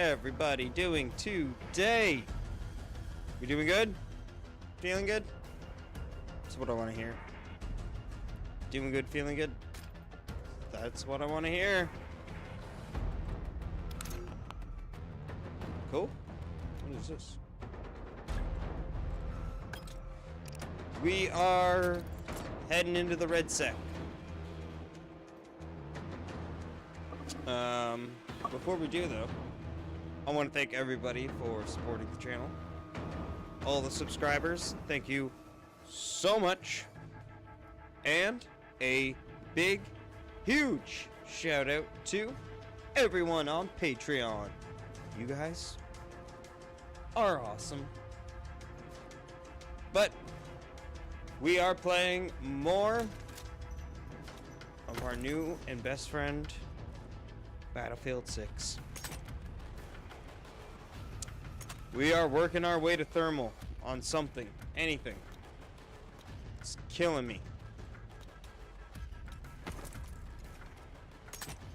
everybody doing today? We doing good? Feeling good? That's what I want to hear. Doing good, feeling good? That's what I want to hear. Cool. What is this? We are heading into the red sec. Before we do though, I want to thank everybody for supporting the channel. All the subscribers, thank you so much. And a big, huge shout out to everyone on Patreon. You guys are awesome. But we are playing more of our new and best friend, Battlefield 6. We are working our way to thermal on something, anything. It's killing me.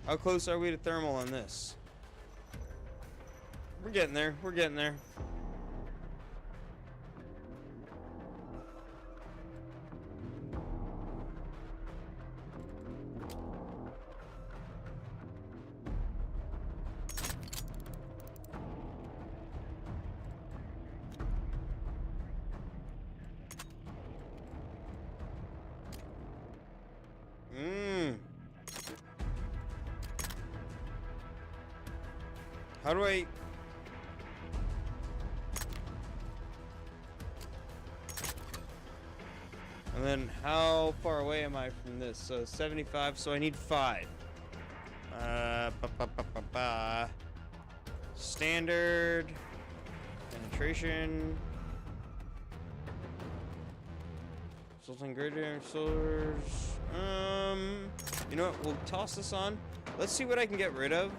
How close are we to thermal on this? We're getting there. We're getting there. How do I... And then how far away am I from this? So 75, so I need 5. Standard. Penetration. Resulting greater solars. You know what? We'll toss this on. Let's see what I can get rid of.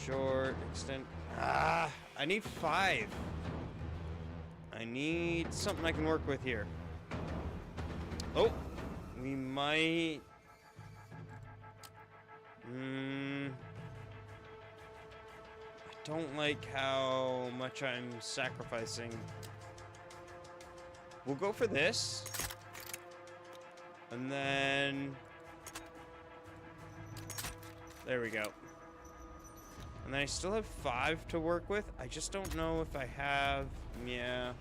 Short, extend. I need 5. I need something I can work with here. Oh, we might. I don't like how much I'm sacrificing. We'll go for this. And then. There we go. And then I still have 5 to work with. I just don't know if I have... Yeah.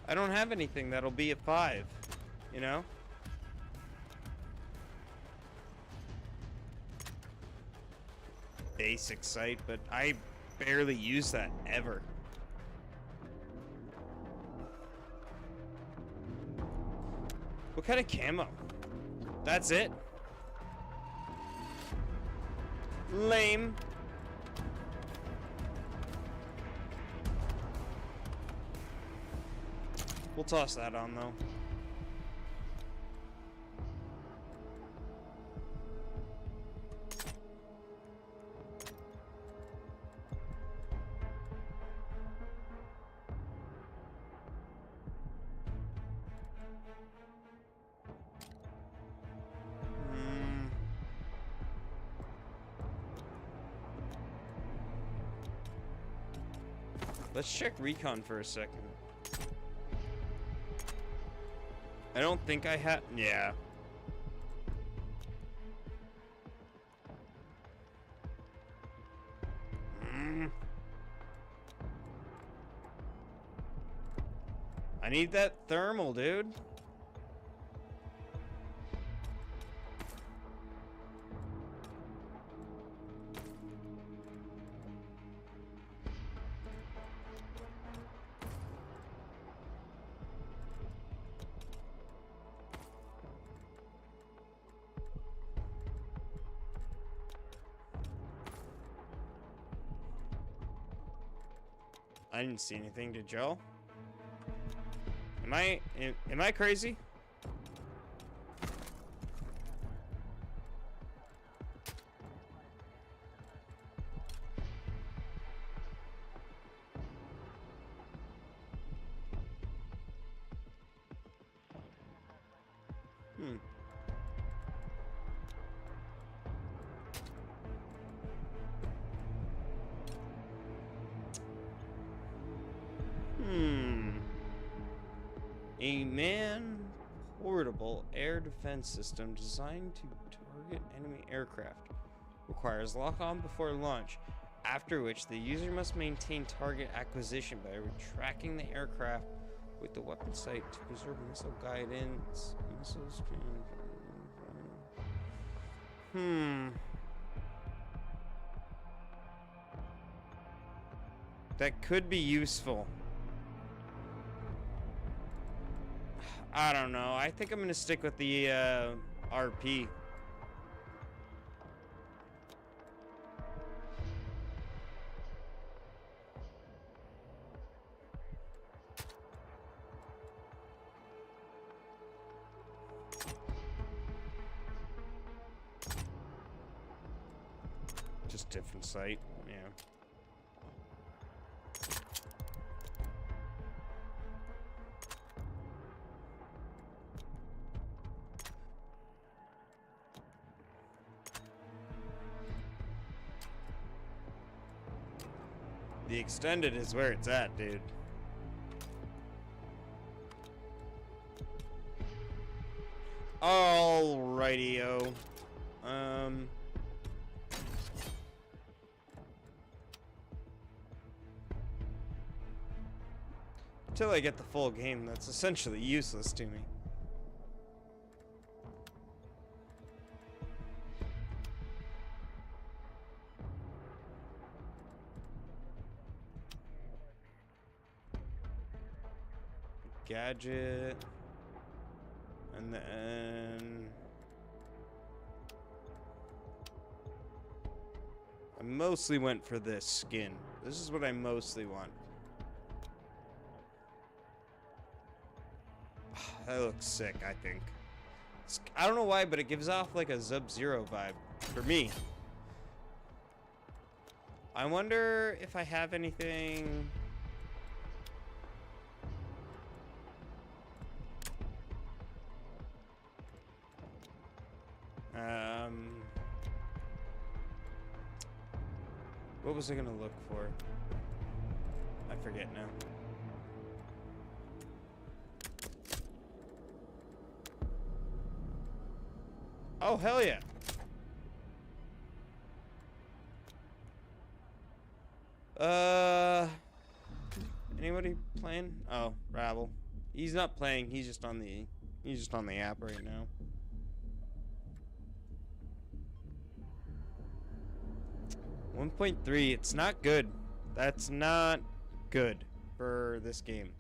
I don't have anything that'll be a 5. You know? Basic sight, but I barely use that ever. What kind of camo? That's it? Lame. We'll toss that on though. Let's check recon for a second. I don't think I have... Yeah. I need that thermal, dude. I didn't see anything. Did y'all? Am I crazy? A man-portable air defense system designed to target enemy aircraft. Requires lock-on before launch, after which the user must maintain target acquisition by retracting the aircraft with the weapon sight to preserve missile guidance. Missiles can... That could be useful. I don't know. I think I'm gonna stick with the RP. Just different sight, yeah. The extended is where it's at, dude. Alrighty-o. Until I get the full game, that's essentially useless to me. Gadget. And then... I mostly went for this skin. This is what I mostly want. That looks sick, I think. I don't know why, but it gives off like a Sub-Zero vibe for me. I wonder if I have anything... What was I gonna look for? I forget now. Oh, hell yeah. Anybody playing? Oh, Rabble. He's not playing, he's just on the app right now. .3, it's not good. That's not good for this game.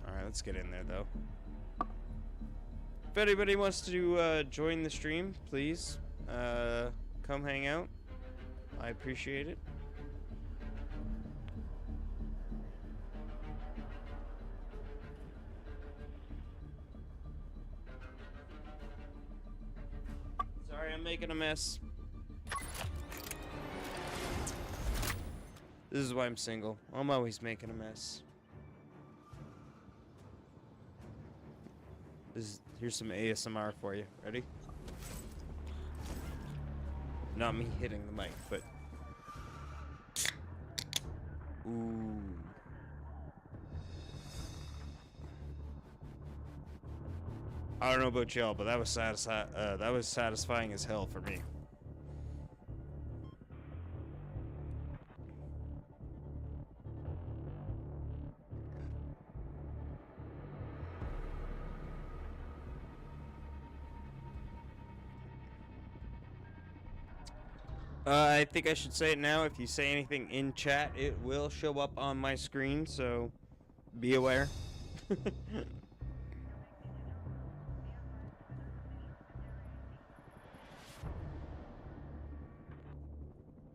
Alright, let's get in there though. If anybody wants to join the stream, please come hang out. I appreciate it. Sorry, I'm making a mess. This is why I'm single. I'm always making a mess. Here's some ASMR for you. Ready? Not me hitting the mic, but... Ooh. I don't know about y'all, but that was satisfying as hell for me. I think I should say it now. If you say anything in chat, it will show up on my screen, so be aware.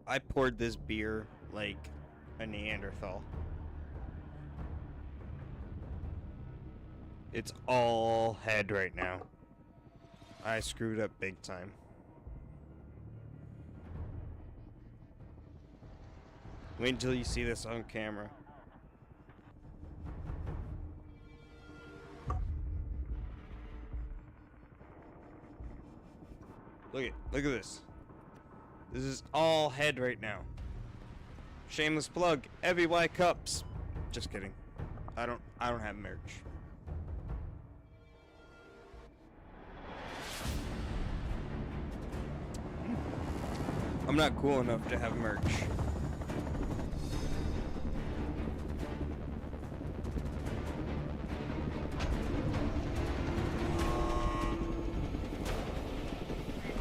I poured this beer like a Neanderthal. It's all head right now. I screwed up big time. Wait until you see this on camera. Look at this. This is all head right now. Shameless plug, EVY Cups. Just kidding. I don't have merch. I'm not cool enough to have merch.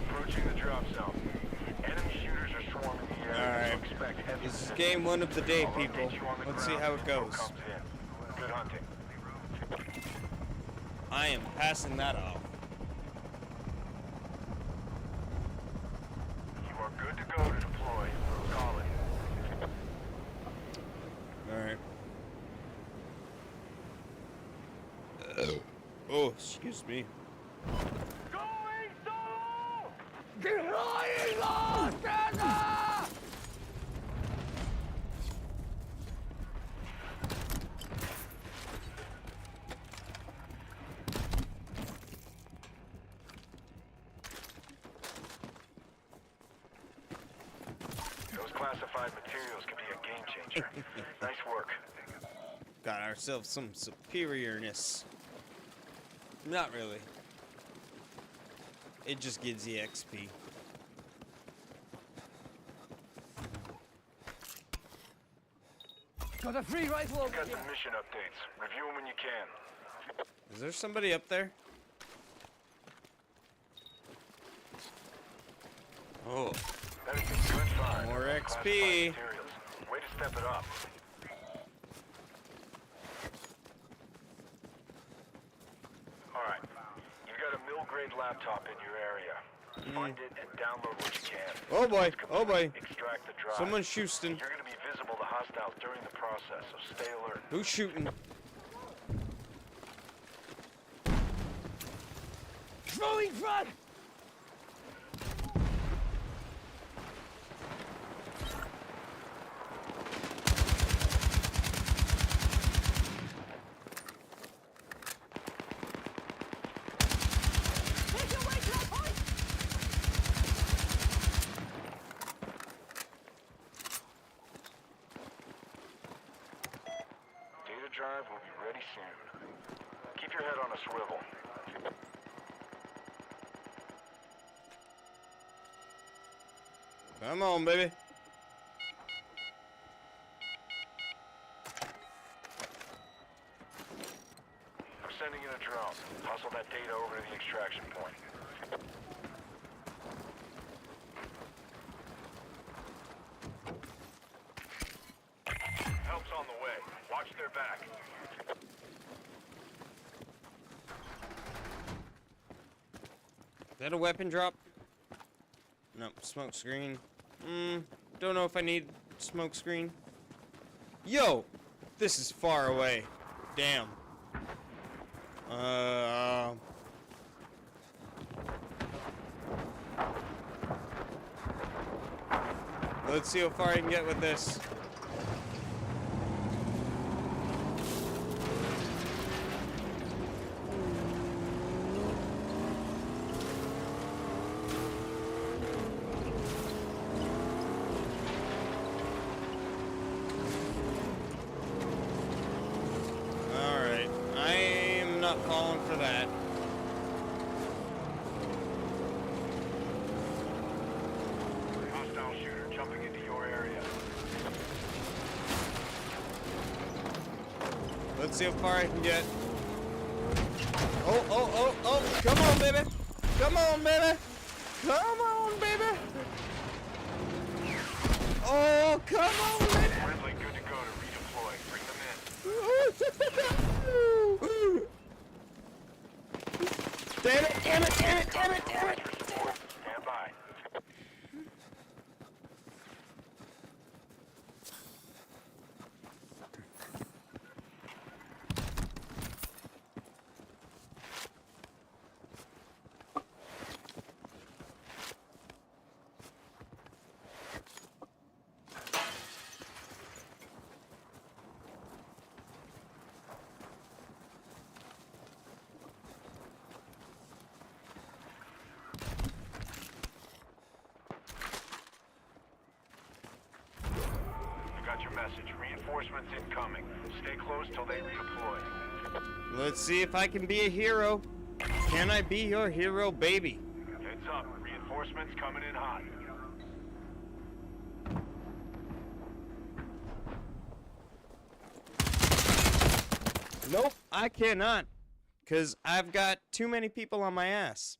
Approaching the drop zone. Enemy shooters are swarming the area. Alright. So expect heavy This is resistance. game 1 of the day, I'll people. update you on the Let's see ground how it as info goes. comes in. Good hunting. I am passing that off. You are good to go to deploy. Call it. Alright. Oh, excuse me. Going solo! Those classified materials could be a game changer. Nice work. Got ourselves some superiorness. Not really. It just gives you XP. Got a free rifle over Got here. some mission updates. Review them when you can. Is there somebody up there? Oh, That is a good find. More Classified XP. materials. Way to step it up. Alright. You got a mill-grade laptop in your area. Find it and download what you can. oh boy, oh boy. Extract the drive. Someone's shooting. You're gonna be visible to hostiles during the process, so stay alert. Who's shooting? Throwing front! Make your way to that point! Data drive will be ready soon. Keep your head on a swivel. Come on, baby. I'm sending in a drone. Hustle that data over to the extraction point. Help's on the way. Watch their back. Is that a weapon drop? Nope, smoke screen. Don't know if I need smoke screen. Yo! This is far away. Damn. Let's see how far I can get with this. Alright. I am not falling for that. Hostile shooter jumping into your area. Let's see how far I can get. Oh, oh, oh, oh, come on, baby. Come on, baby. Come on, baby. Oh, come on, baby. Friendly, good to go to redeploy. Bring them in. Damn it, damn it, damn it, damn it, damn it. Stand by. your message. Reinforcements incoming. Stay close till they redeploy. Let's see if I can be a hero. Can I be your hero, baby? Heads up. Reinforcements coming in hot. Nope, I cannot. Because I've got too many people on my ass.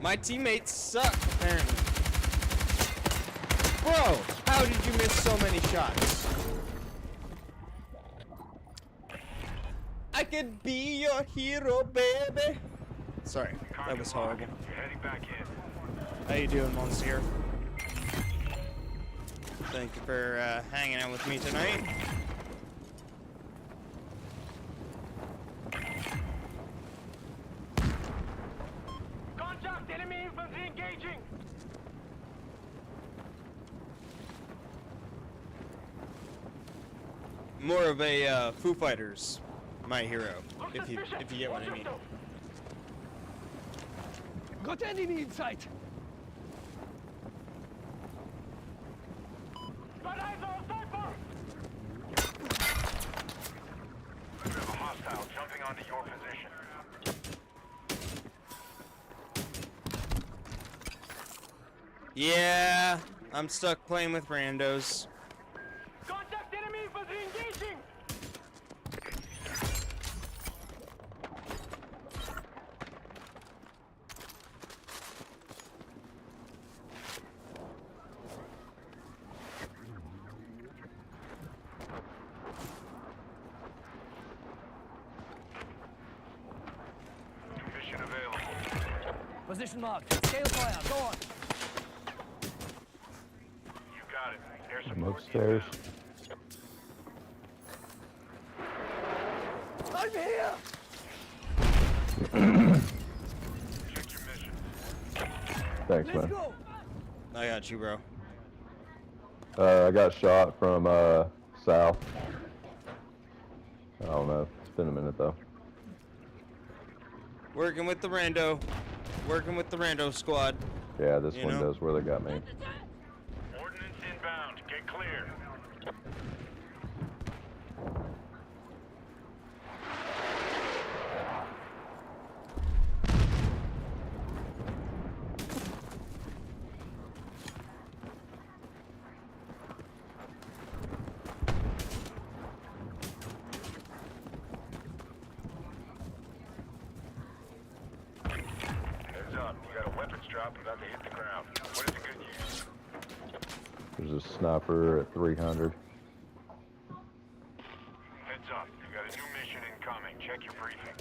My teammates suck, apparently. Bro, how did you miss so many shots? I could be your hero, baby. Sorry, that was horrible. You're heading back in. How you doing, Monsieur? Thank you for hanging out with me tonight. Contact! Enemy infantry engaging! More of a Foo Fighters, my hero, if you get what I mean. Got enemy in sight. Got eyes on a sniper! We have a hostile jumping onto your position. Yeah, I'm stuck playing with randos. Contact! Enemy infantry engaging! Mission available. Position marked. Scale fire. Go on. You got it. Air I'm support upstairs. I'm here. Check your mission. Thanks, Let's man. go. I got you, bro. I got shot from south. I don't know. It's been a minute though. Working with the rando. Working with the rando squad. Yeah, this You know? window's where they got me. Ordnance inbound. Get clear. Heads up. You got a weapons drop about to hit the ground. What is a good use? There's a sniper at 300. Heads up. You got a new mission incoming. Check your briefing.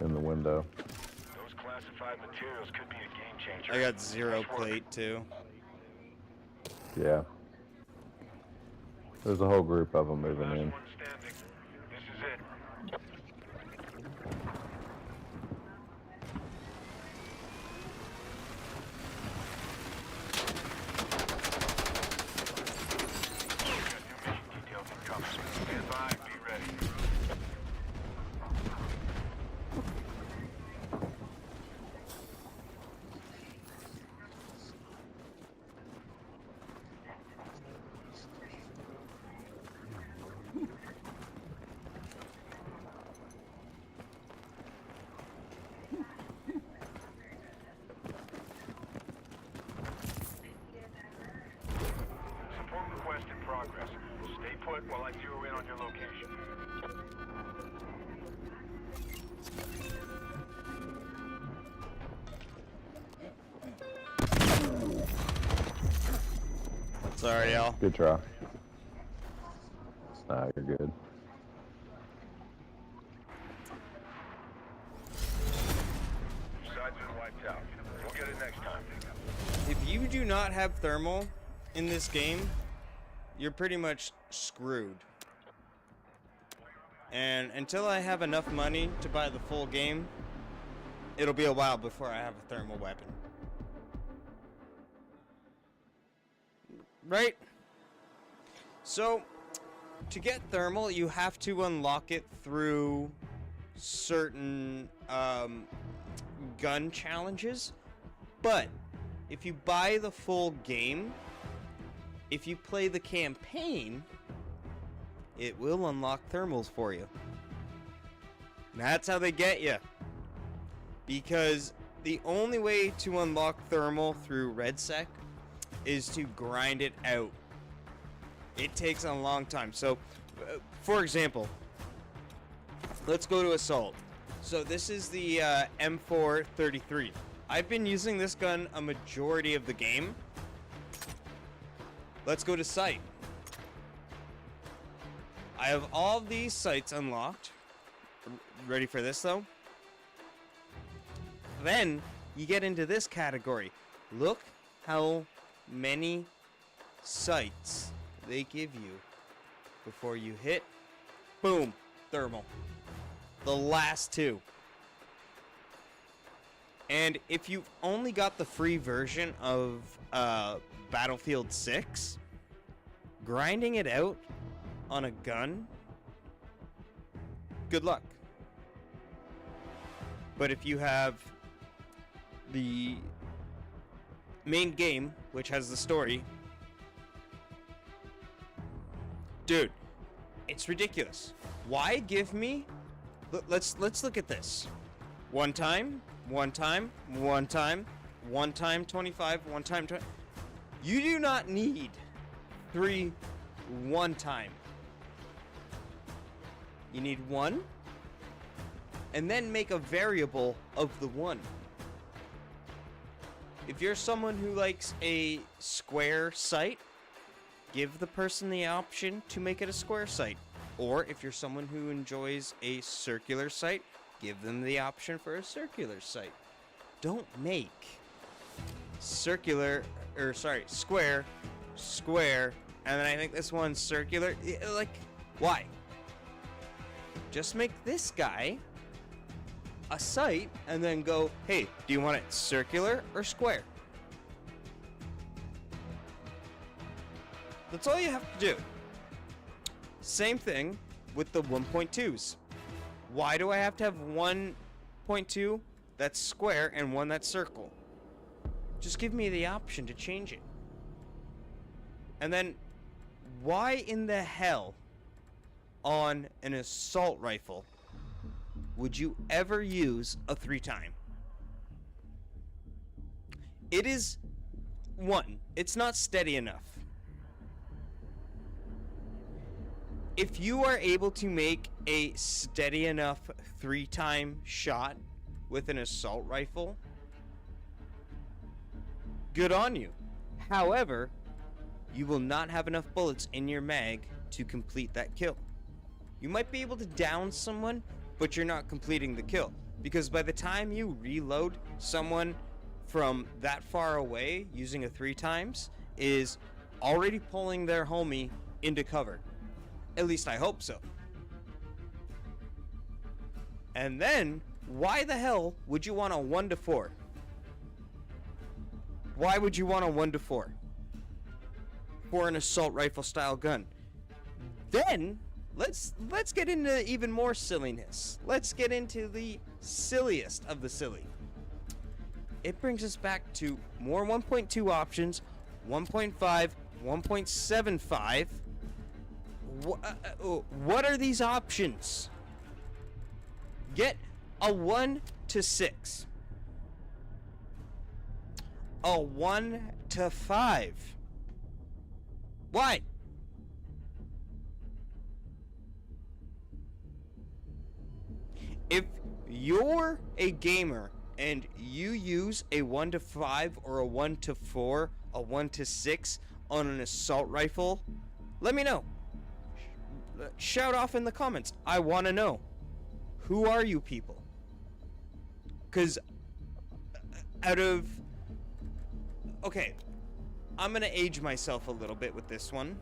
In the window. Those classified materials could be a game changer. I got zero Nice work. plate, too. Yeah. There's a whole group of them moving Last in. one standing. This is it. We got new mission details incoming. Stand by. Be ready. Support request in progress. Stay put while I zero in on your location. Sorry, y'all. Good try. Nah, you're good. Sides been wiped out. We'll get it next time. If you do not have thermal in this game, you're pretty much screwed. And until I have enough money to buy the full game, it'll be a while before I have a thermal weapon. right? So, to get thermal, you have to unlock it through certain gun challenges. But if you buy the full game, if you play the campaign, it will unlock thermals for you. That's how they get you. Because the only way to unlock thermal through RedSec is to grind it out. It takes a long time. So, for example, let's go to Assault. So this is the M433. I've been using this gun a majority of the game. Let's go to Sight. I have all of these sights unlocked. Ready for this, though? Then, you get into this category. Look how many sights they give you before you hit. Boom. Thermal. The last two. And if you've only got the free version of Battlefield 6, grinding it out on a gun, good luck. But if you have the main game, which has the story, dude, it's ridiculous. Why give me... Let's look at this. One time, 25, one time 20. You do not need 3 one time. You need 1, and then make a variable of the 1. If you're someone who likes a square sight, give the person the option to make it a square sight. Or if you're someone who enjoys a circular sight, give them the option for a circular sight. Don't make square, and then I think this one's circular. Like, why? Just make this guy a sight and then go, hey, do you want it circular or square? That's all you have to do. Same thing with the 1.2s. Why do I have to have 1.2 that's square and one that's circle? Just give me the option to change it. And then, why in the hell on an assault rifle would you ever use a 3-time? It is, 1, it's not steady enough. If you are able to make a steady enough 3-time shot with an assault rifle, good on you. However, you will not have enough bullets in your mag to complete that kill. You might be able to down someone, but you're not completing the kill. Because by the time you reload, someone from that far away using a 3-times is already pulling their homie into cover. At least I hope so. And then, why the hell would you want a 1-4? Why would you want a 1-4 for an assault rifle style gun? Then let's get into even more silliness. Let's get into the silliest of the silly. It brings us back to more 1.2 options, 1.5, 1.75. What are these options? Get a 1-6. A 1-5. Why? If you're a gamer and you use a 1-5 or a 1-4, a 1-6 on an assault rifle, let me know. Shout off in the comments. I want to know. Who are you people? Because out of... Okay, I'm going to age myself a little bit with this one.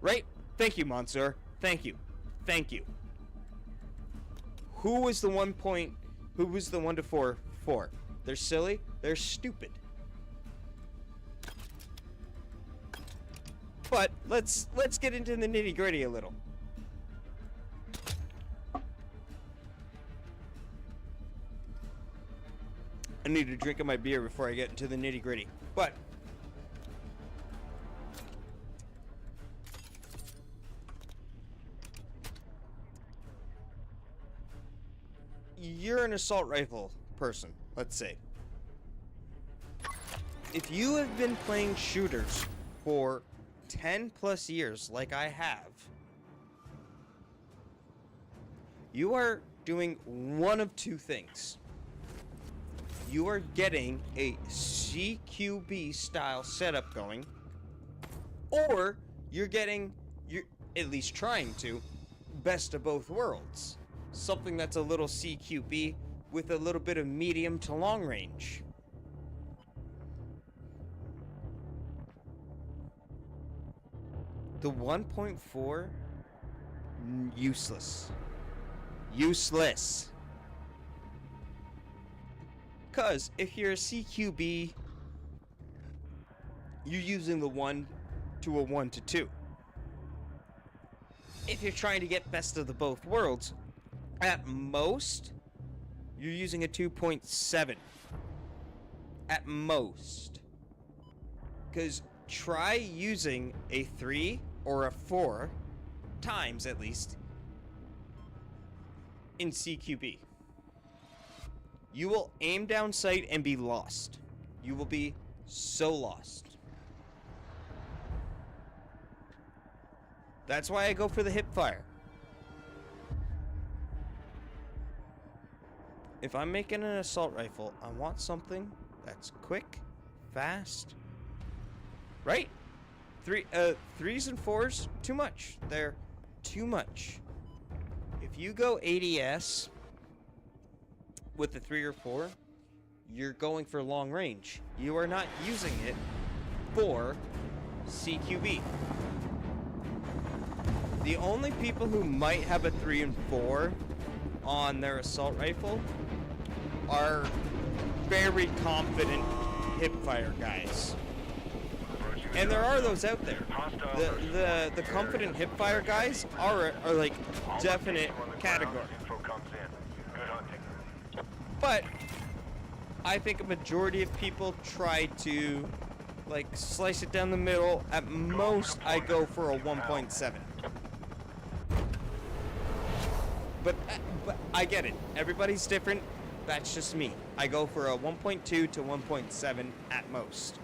Right? Thank you, Monsieur. Thank you. Thank you. Who was the 1-4 for? They're silly. They're stupid. But let's get into the nitty-gritty a little. I need a drink of my beer before I get into the nitty-gritty. But you're an assault rifle person, let's say. If you have been playing shooters for 10 plus years like I have, you are doing one of two things. You are getting a CQB style setup going, or you're at least trying to, best of both worlds. Something that's a little CQB with a little bit of medium to long range. The 1.4, useless. Useless. Because if you're a CQB, you're using the 1 to a 1 to 2. If you're trying to get best of the both worlds, at most, you're using a 2.7. At most. Because try using a 3 or a 4 times at least in CQB. You will aim down sight and be lost. You will be so lost. That's why I go for the hip fire. If I'm making an assault rifle, I want something that's quick, fast. Right? Threes and fours, too much. They're too much. If you go ADS with the 3 or 4, you're going for long range. You are not using it for CQB. The only people who might have a 3 and 4 on their assault rifle are very confident hipfire guys. And there are those out there. The confident hipfire guys are like definite category. But I think a majority of people try to like slice it down the middle. At most I go for a 1.7. But I get it. Everybody's different. That's just me. I go for a 1.2 to 1.7 at most.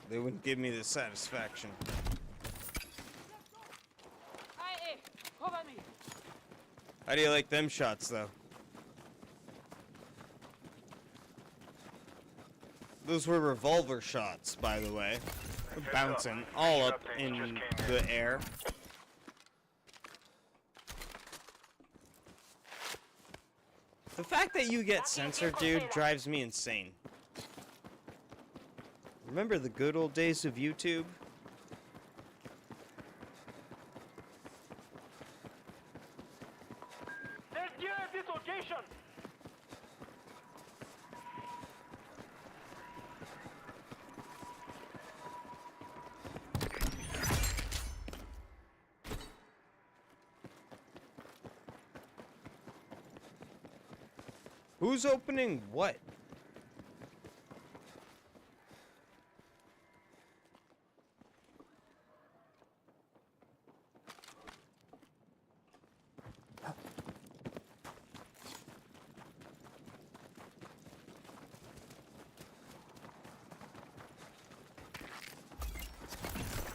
They wouldn't give me the satisfaction. How do you like them shots, though? Those were revolver shots, by the way. They're bouncing all up in the air. The fact that you get censored, dude, drives me insane. Remember the good old days of YouTube? There's gear at this location! Who's opening what?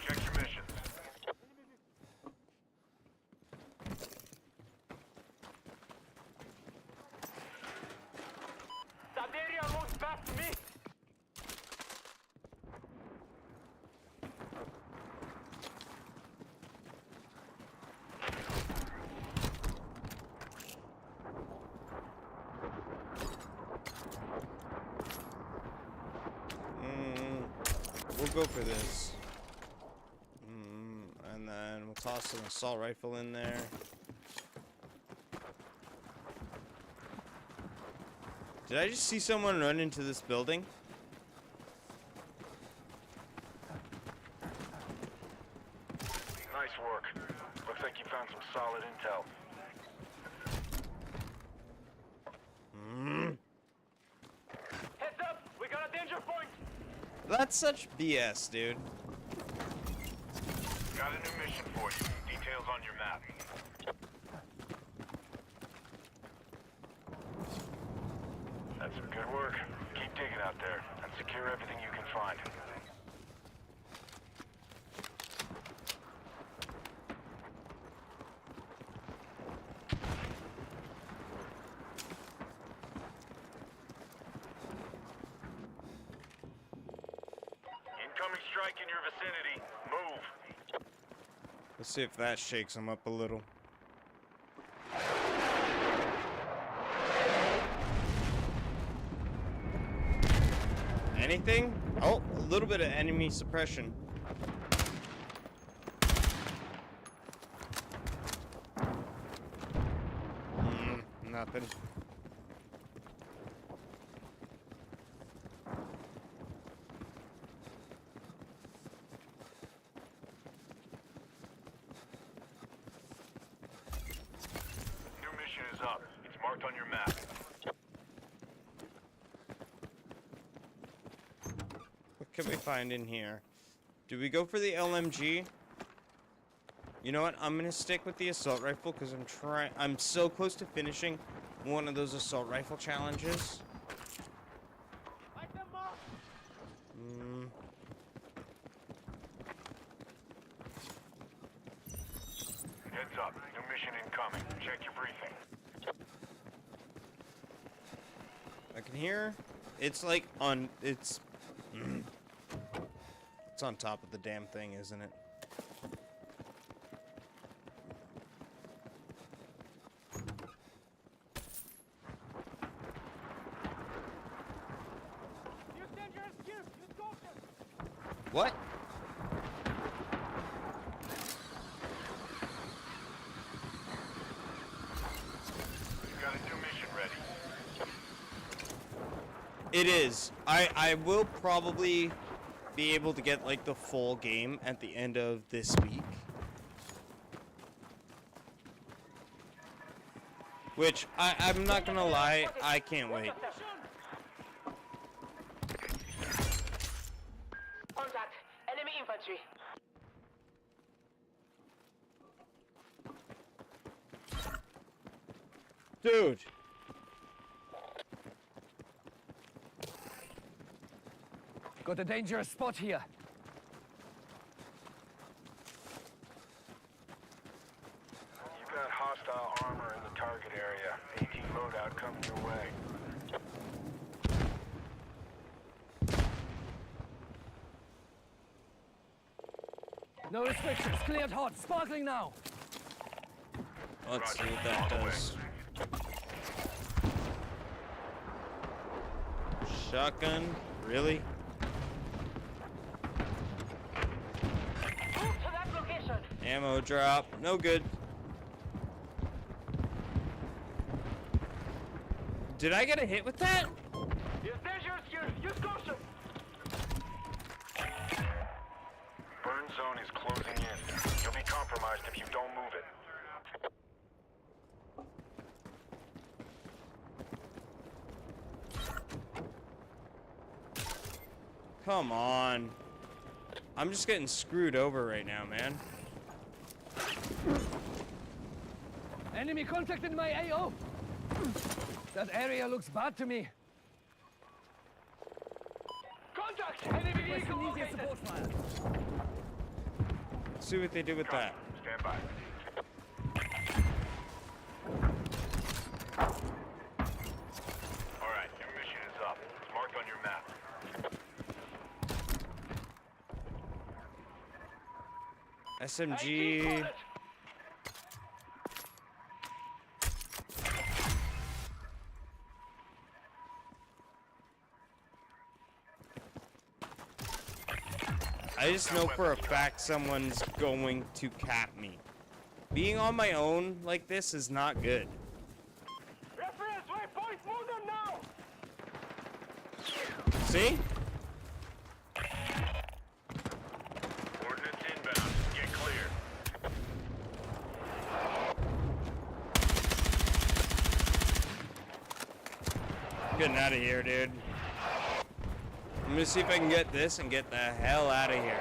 Check your missions. go for this. And then we'll toss an assault rifle in there. Did I just see someone run into this building? Nice work. Looks like you found some solid intel. Heads up! We got a danger point! That's such BS, dude. Got a new mission for you. Details on your map. That's some good work. Keep digging out there and secure everything you can find. Incoming strike in your vicinity. Move. Let's see if that shakes him up a little. Anything? Oh, a little bit of enemy suppression. Nothing. New mission is up. It's marked on your map. What can we find in here? Do we go for the LMG? You know what? I'm gonna stick with the assault rifle because I'm so close to finishing one of those assault rifle challenges. Heads up. New mission incoming. Check your briefing. I can hear. It's like on. It's on top of the damn thing, isn't it? What? You've got a new mission ready. It is. I will probably be able to get like the full game at the end of this week. Which I'm not gonna lie, I can't wait. Contact. Enemy infantry. Dude. Got a dangerous spot here. You've got hostile armor in the target area. AT loadout coming your way. No restrictions. Cleared hot. Sparkling now. Let's see what that does. Shotgun? Really? Move to that location. Ammo drop. No good. Did I get a hit with that? It's dangerous here. Use caution. Burn zone is closing in. You'll be compromised if you don't move it. Come on. I'm just getting screwed over right now, man. Enemy contact in my AO. That area looks bad to me. Contact! Enemy vehicle located. Support fire. Let's see what they do with that. Stand by. All right, your mission is up. It's marked on your map. SMG. just know for a fact someone's going to cap me. Being on my own like this is not good. See? Ordnance inbound. Get clear. Getting out of here, dude. I'm gonna see if I can get this and get the hell out of here.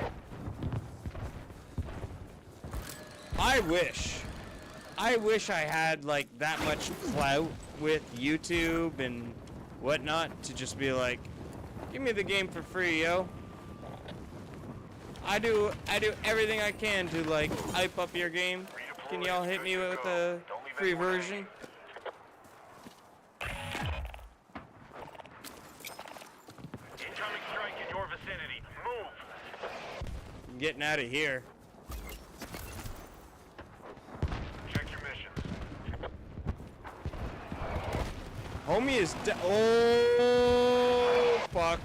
I wish I had like that much clout with YouTube and whatnot to just be like, give me the game for free, yo. I do everything I can to like hype up your game. Can y'all hit me with a free version? Incoming strike in your vicinity. Move. I'm getting out of here. Check your missions. Homie is oh fuck.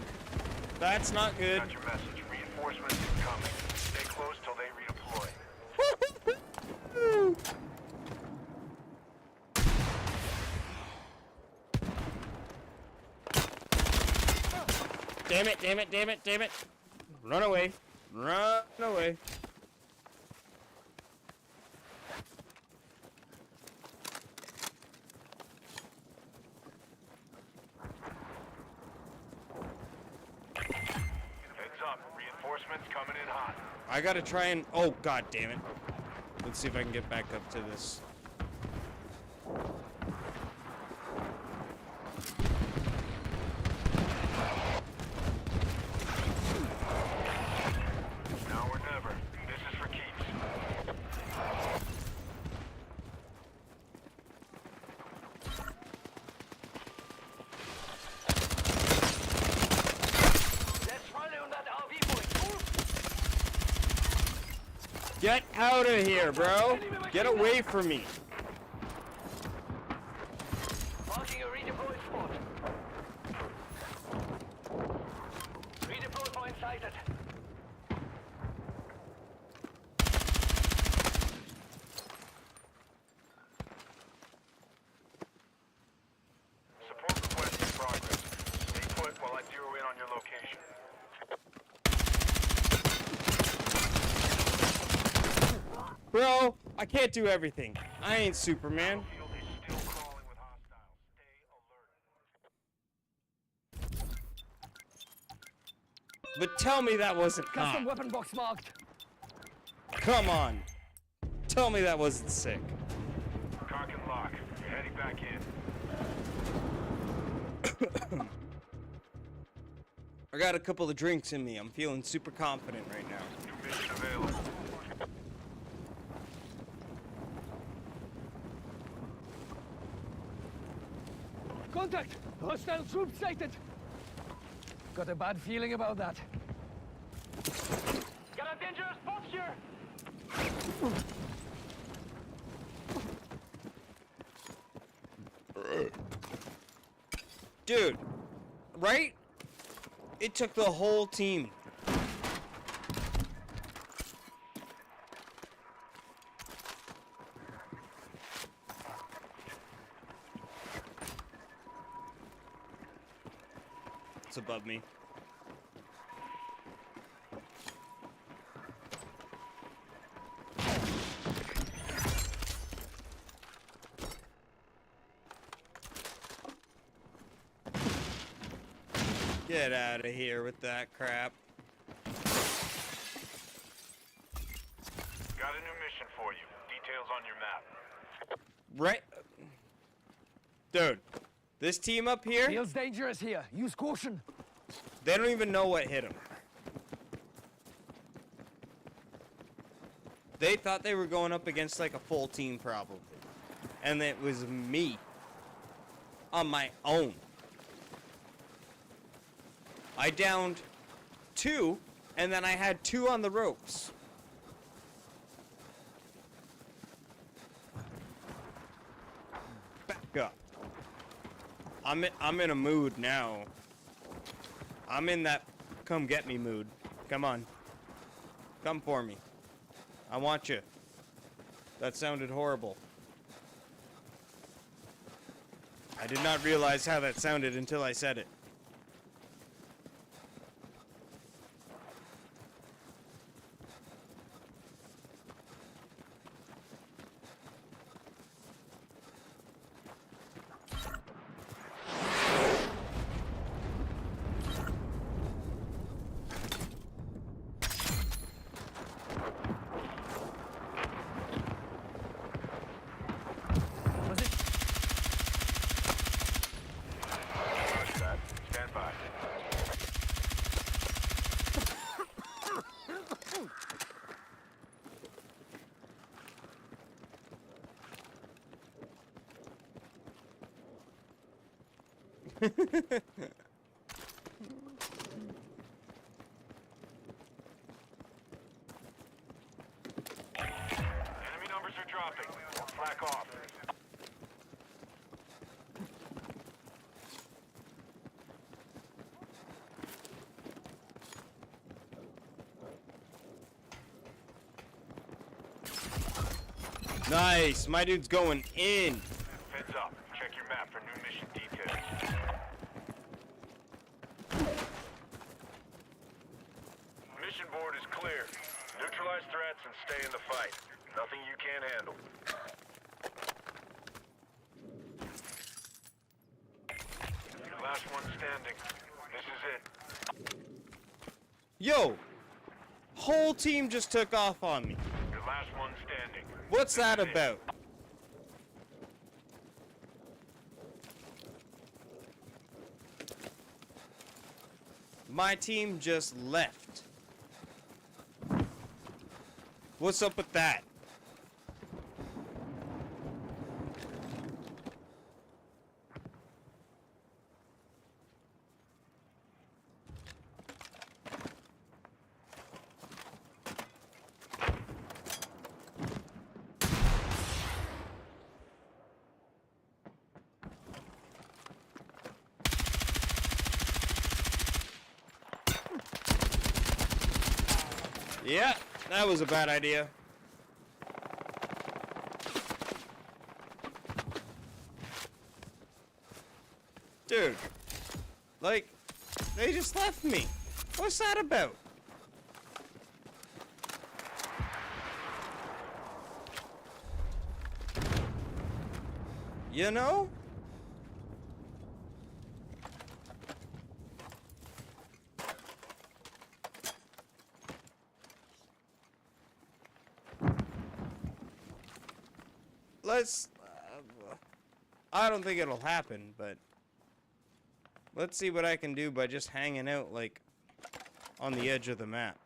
That's not good. Got your message. Reinforcements incoming. Stay close till they redeploy. Damn it, damn it, damn it, damn it. Run away. Run away. Heads up. Reinforcements coming in hot. I gotta try and oh god damn it. Let's see if I can get back up to this. Now or never. This is for keeps. Let's run on that RV point. Move! Get out of here, bro. Get away from me. Marking a redeploy spot. Redeploy point sighted. Support request in progress. Stay put while I zero in on your location. Bro, I can't do everything. I ain't Superman. Field is still crawling with hostiles. Stay alert. But tell me that wasn't Custom hot. weapon box marked. Come on. Tell me that wasn't sick. Cock and lock. Heading back in. I got a couple of drinks in me. I'm feeling super confident right now. New mission available. Contact! Hostile troops sighted! Got a bad feeling about that. Got a dangerous posture! Dude, right? It took the whole team. It's above me. Get out of here with that crap. Got a new mission for you. Details on your map. Right? Dude, this team up here, Feels dangerous here. Use caution. they don't even know what hit them. They thought they were going up against like a full team probably. And it was me. On my own. I downed 2, and then I had 2 on the ropes. Back up. I'm in a mood now. I'm in that come get me mood. Come on. Come for me. I want you. That sounded horrible. I did not realize how that sounded until I said it. Roger that. Stand by. Enemy numbers are dropping. Slack off. Nice. My dude's going in. Heads up. Check your map for new mission details. Mission board is clear. Neutralize threats and stay in the fight. Nothing you can't handle. Last one standing. This is it. Yo! Whole team just took off on me. Your last one standing. What's This that is it. about? My team just left. What's up with that? Yeah, that was a bad idea. Dude, like, they just left me. What's that about? You know? Let's... I don't think it'll happen, but... let's see what I can do by just hanging out, like, on the edge of the map.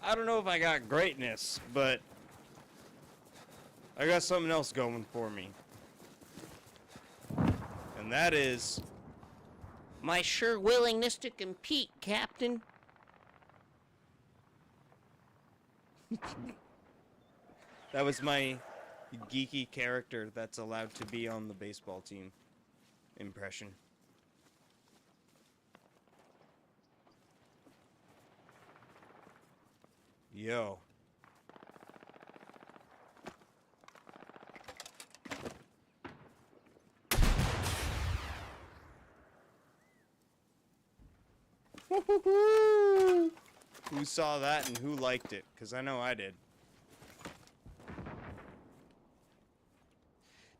I don't know if I got greatness, but I got something else going for me. And that is my sure willingness to compete, Captain. That was my geeky character that's allowed to be on the baseball team impression. Yo. Who saw that and who liked it? Because I know I did.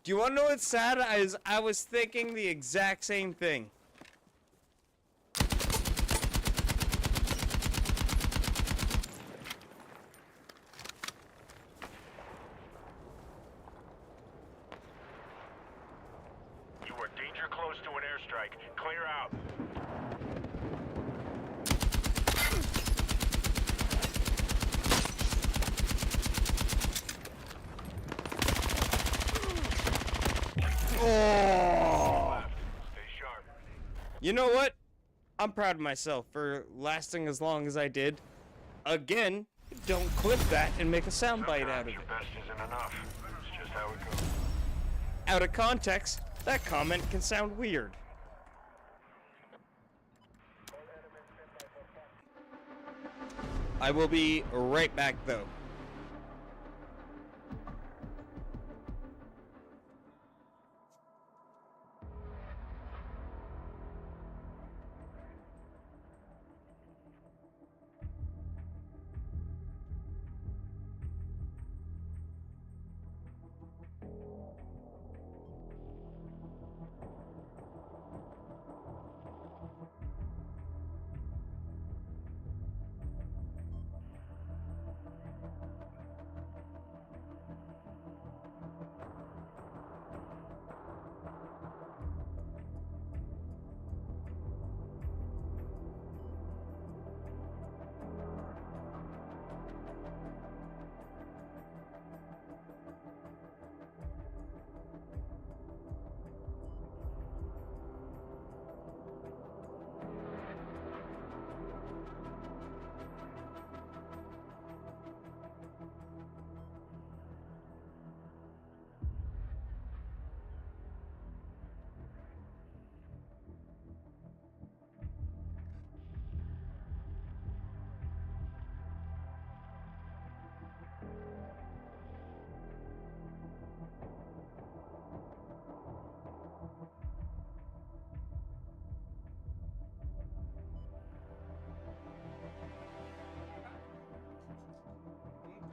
Do you want to know what's sad? I was thinking the exact same thing. You are danger close to an airstrike. Clear out. Oh! Left. Stay sharp. You know what? I'm proud of myself for lasting as long as I did. Again, don't clip that and make a soundbite out of it. Your best isn't enough. It's just how it goes. Out of context, that comment can sound weird. I will be right back though.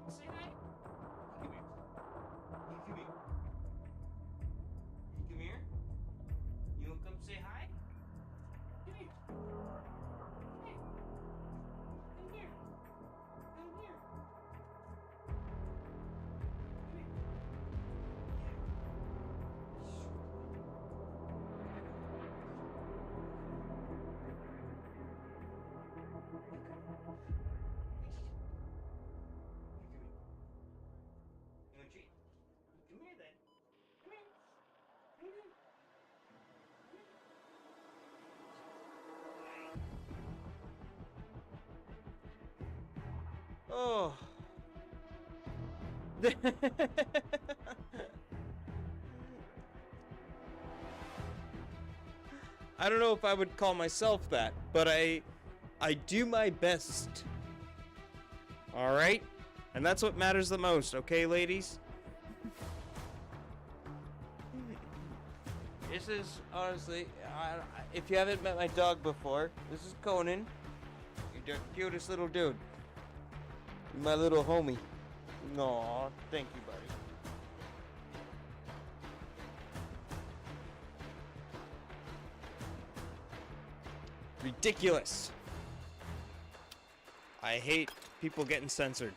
Say hi. Come here. Come here. Come here. You wanna come say hi? Come here. Come here. Come here. Come here. Come here. You want a treat? Come here then. Come here. Come here. Oh. I don't know if I would call myself that, but I do my best. All right? And that's what matters the most, okay, ladies? This is, honestly, if you haven't met my dog before, this is Conan. You're the cutest little dude. My little homie. Aw, thank you, buddy. Ridiculous. I hate people getting censored.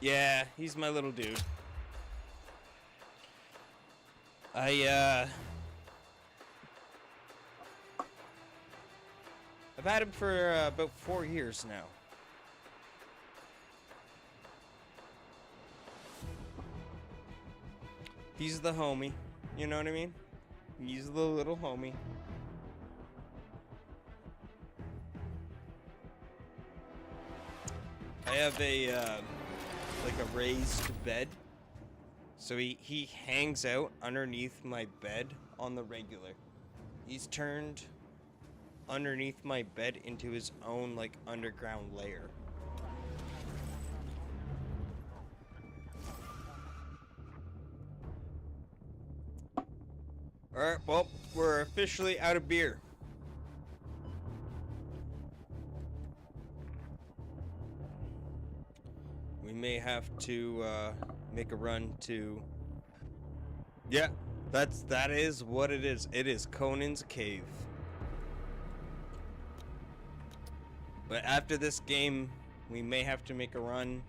Yeah, he's my little dude. I've had him for about 4 years now. He's the homie, you know what I mean? He's the little homie. I have a like a raised bed, so he hangs out underneath my bed on the regular. He's turned underneath my bed into his own like underground lair. Alright, well, we're officially out of beer. We may have to make a run to... Yeah, that is what it is. It is Conan's Cave. But after this game, we may have to make a run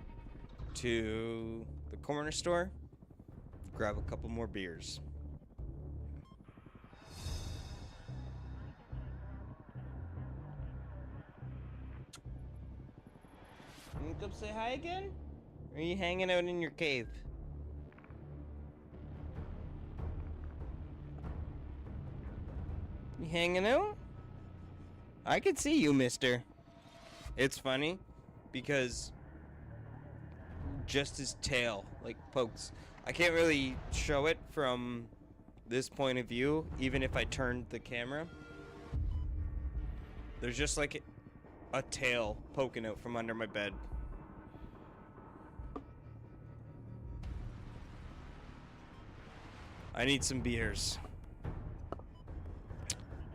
to the corner store, grab a couple more beers. You come say hi again? Or are you hanging out in your cave? You hanging out? I could see you, mister. It's funny because just his tail, like, pokes. I can't really show it from this point of view, even if I turned the camera. There's just like a tail poking out from under my bed. I need some beers.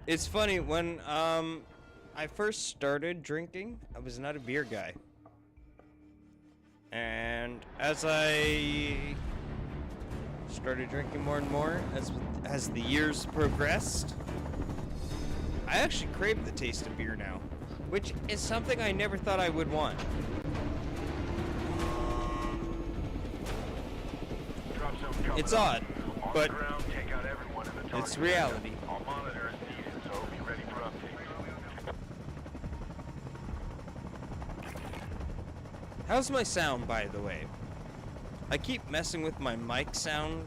It's funny, when I first started drinking, I was not a beer guy. And as I started drinking more and more, as the years progressed, I actually crave the taste of beer now, which is something I never thought I would want. Drop zone coming It's up. odd, On but the ground, take out everyone in the target it's reality. area. I'll monitor as needed, so be ready for updates. How's my sound, by the way? I keep messing with my mic sound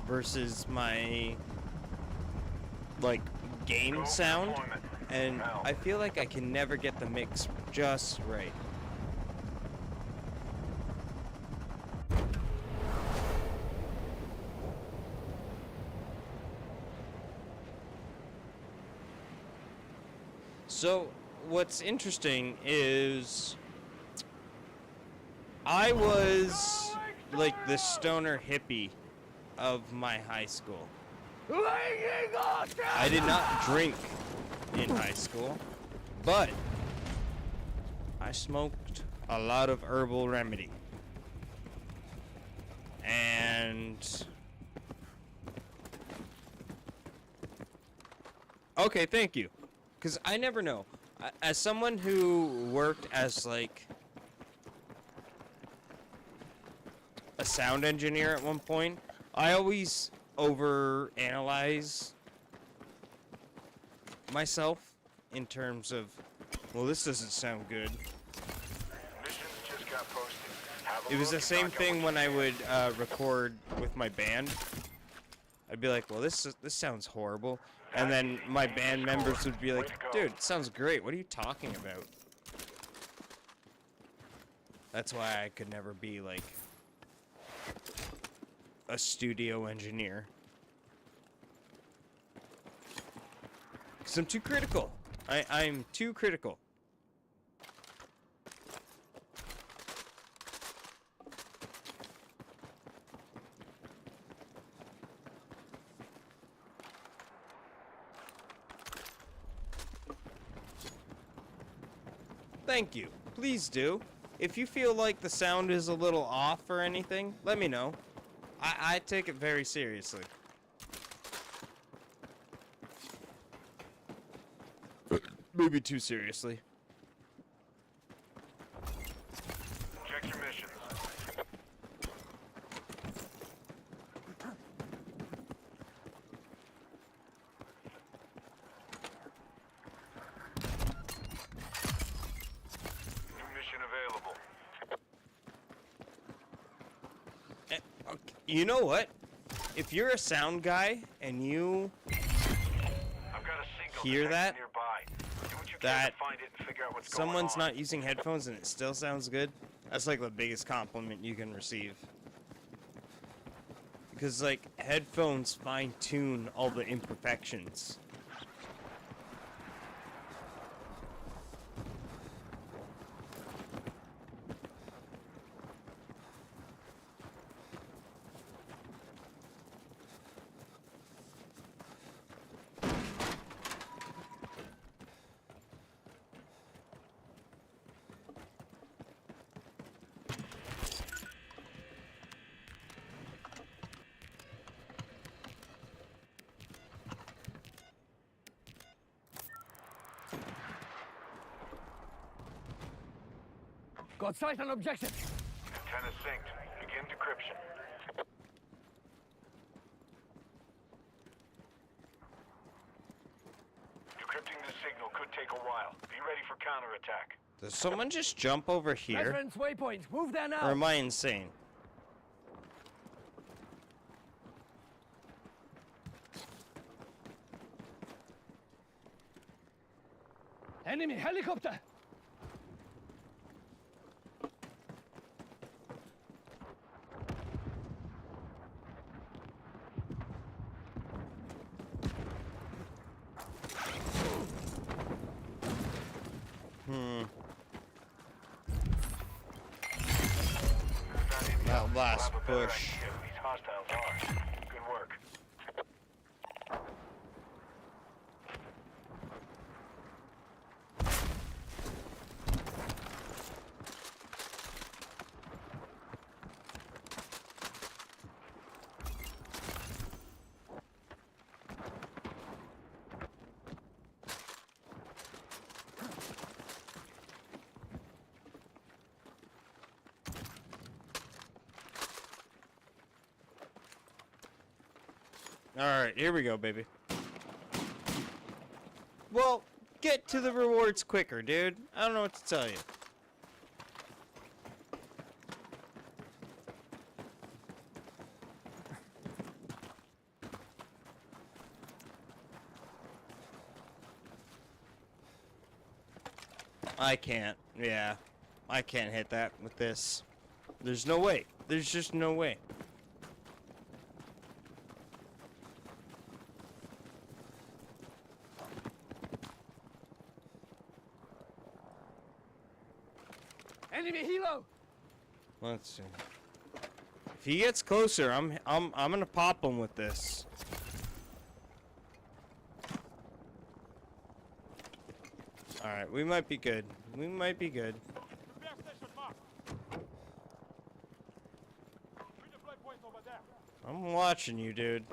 versus my, like, game sound, and I feel like I can never get the mix just right. So, what's interesting is I was like the stoner hippie of my high school. I did not drink in high school, but I smoked a lot of herbal remedy. And okay, thank you. Because I never know. As someone who worked as, like, a sound engineer at one point, I always overanalyze myself in terms of, well, this doesn't sound good. Missions just got posted. Have a It was the look, same knock out thing what when you I see. would record with my band. I'd be like, well, this sounds horrible. And then my band members would be like, dude, it sounds great. What are you talking about? That's why I could never be, like, a studio engineer. 'Cause I'm too critical. I'm too critical. Thank you. Please do. If you feel like the sound is a little off or anything, let me know. I take it very seriously. Maybe too seriously. Check your missions. New mission available. Okay, you know what? If you're a sound guy and you I've got a signal Hear detector that? nearby. Do what you can That to find it and figure out what's someone's going on. not using headphones and it still sounds good, that's like the biggest compliment you can receive. Because, like, headphones fine-tune all the imperfections. Got sight on objective. Antenna synced. Begin decryption. Decrypting the signal could take a while. Be ready for counterattack. Does someone just jump over here? Reference waypoint. Move there now. Or am I insane? Enemy helicopter! That last We'll have a better push. idea who these hostiles are. Good work. Alright, here we go, baby. Well, get to the rewards quicker, dude. I don't know what to tell you. I can't. Yeah. I can't hit that with this. There's no way. There's just no way. Enemy helo! Let's see. If he gets closer, I'm gonna pop him with this. All right, we might be good. We might be good. I'm watching you, dude.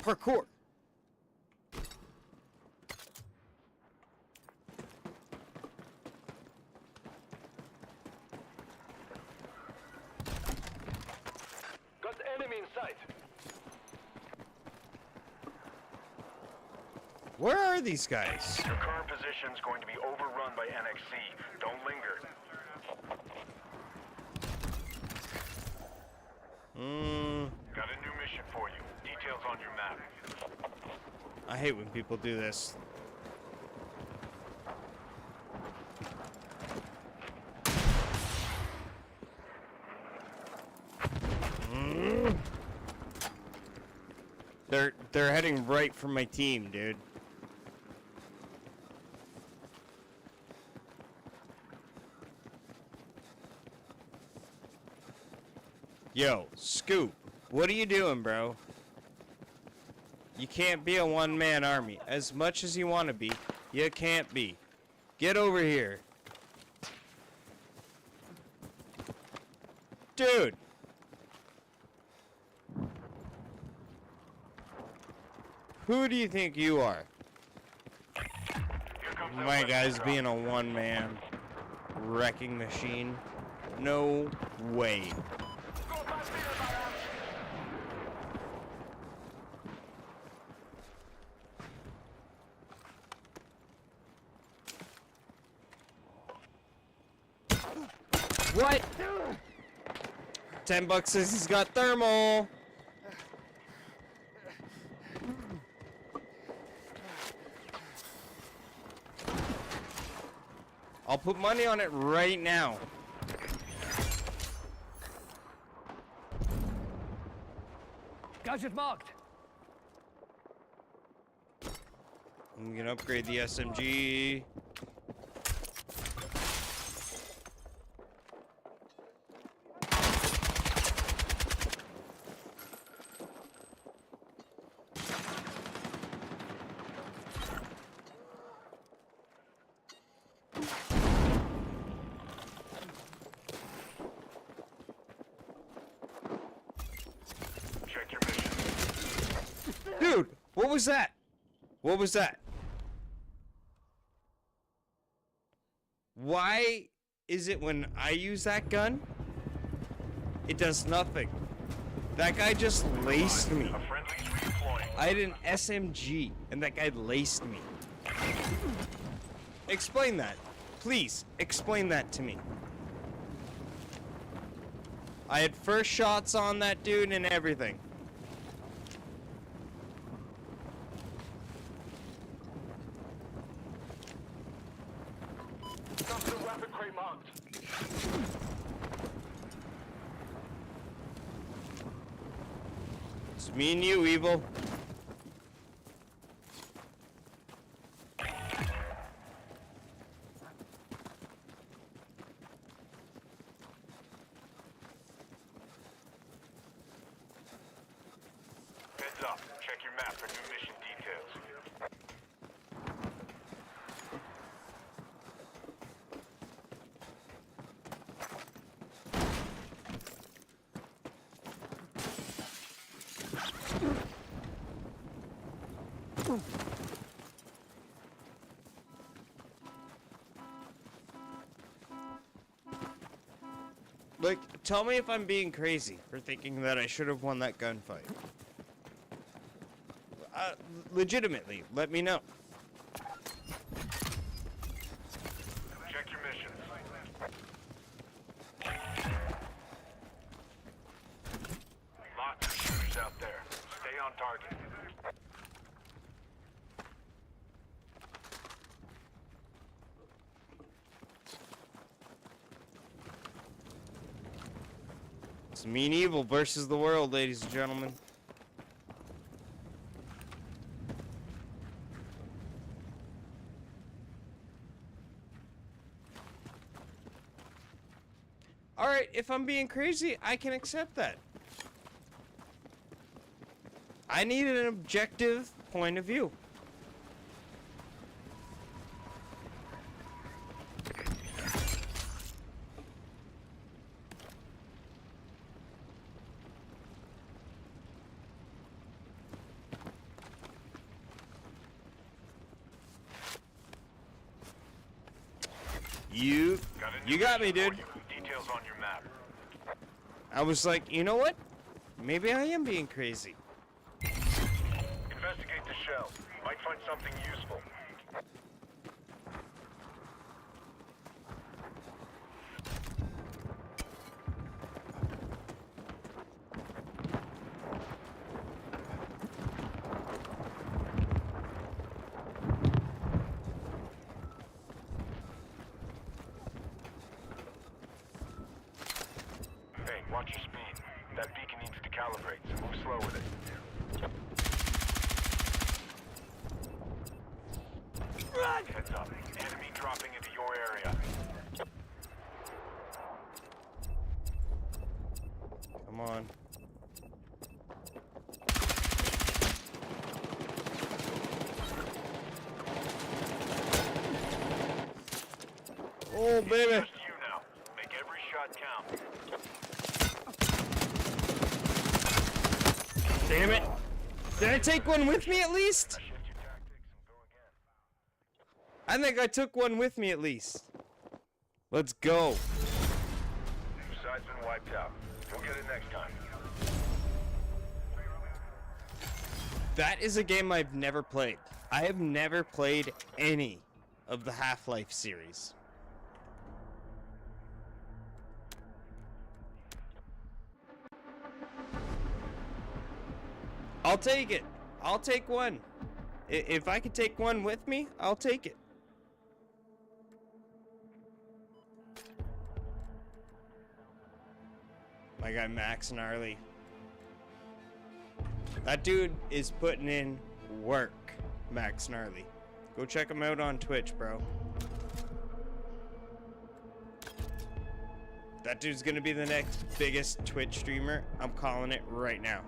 Parkour. Got the enemy in sight. Where are these guys? Your current position is going to be overrun by NXC. Don't linger. Got a new mission for you. Details on your map. I hate when people do this. They're heading right for my team, dude. Yo, Scoop, what are you doing, bro? You can't be a one-man army. As much as you want to be, you can't be. Get over here. Dude. Who do you think you are? My guy's being a one-man wrecking machine. No way. What? $10 says he's got thermal. I'll put money on it right now. Gadget marked! I'm gonna upgrade the SMG. Check your mission. Dude, what was that? What was that? Why is it when I use that gun, it does nothing? That guy just laced me. A friendly's I had an SMG, and that guy laced me. Explain that. Please, explain that to me. I had first shots on that dude and everything. Custom weapon crate marked. It's me and you, Evil. Heads up. Check your map for new mission details. Like, tell me if I'm being crazy for thinking that I should have won that gunfight. Legitimately, let me know. Check your missions. Lots of shooters out there. Stay on target. It's me and Evil versus the world, ladies and gentlemen. Alright, if I'm being crazy, I can accept that. I need an objective point of view. You got me, dude. Details on your map. I was like, you know what? Maybe I am being crazy. Investigate the shell. Might find something useful. Hey, watch your speed. That beacon needs to calibrate, so move slow with it. Heads up. Enemy dropping into your area. Come on. Oh, baby. Just you now. Make every shot count. Damn it. Did I take one with me at least? Shift your tactics and go again. I think I took one with me at least. Let's go. Your side's been wiped out. We'll get it next time. That is a game I've never played. I have never played any of the Half-Life series. I'll take it. I'll take one. If I could take one with me, I'll take it. My guy Max Gnarly. That dude is putting in work, Max Gnarly. Go check him out on Twitch, bro. That dude's gonna be the next biggest Twitch streamer. I'm calling it right now.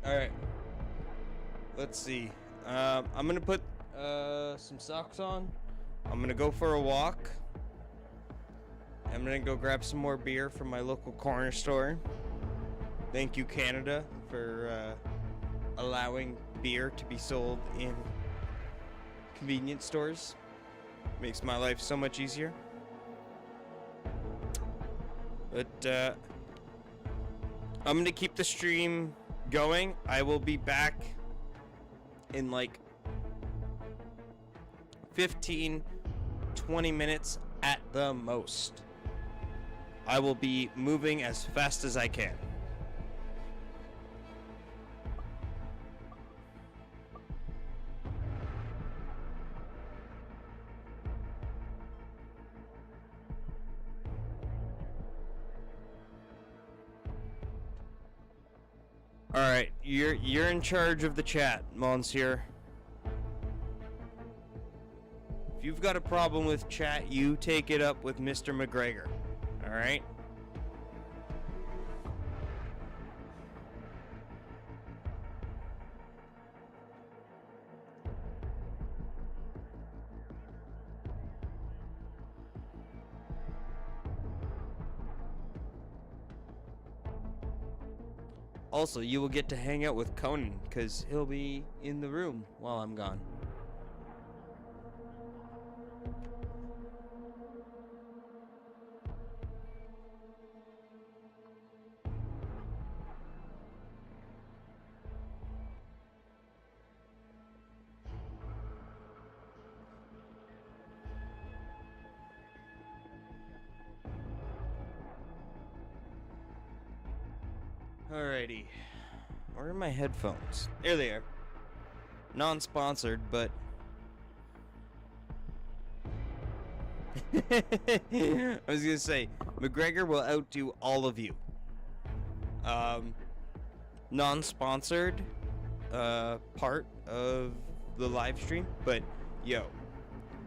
Alright. Let's see. I'm gonna put some socks on. I'm gonna go for a walk. I'm gonna go grab some more beer from my local corner store. Thank you, Canada, for allowing beer to be sold in convenience stores. Makes my life so much easier. But I'm gonna keep the stream going. I will be back in like 15, 20 minutes at the most. I will be moving as fast as I can. All right, you're in charge of the chat, Monsieur. If you've got a problem with chat, you take it up with Mr. McGregor. All right? Also, you will get to hang out with Conan, because he'll be in the room while I'm gone. Alrighty. Where are my headphones? There they are. Non-sponsored, but... I was gonna say, McGregor will outdo all of you. Non-sponsored part of the live stream, but yo,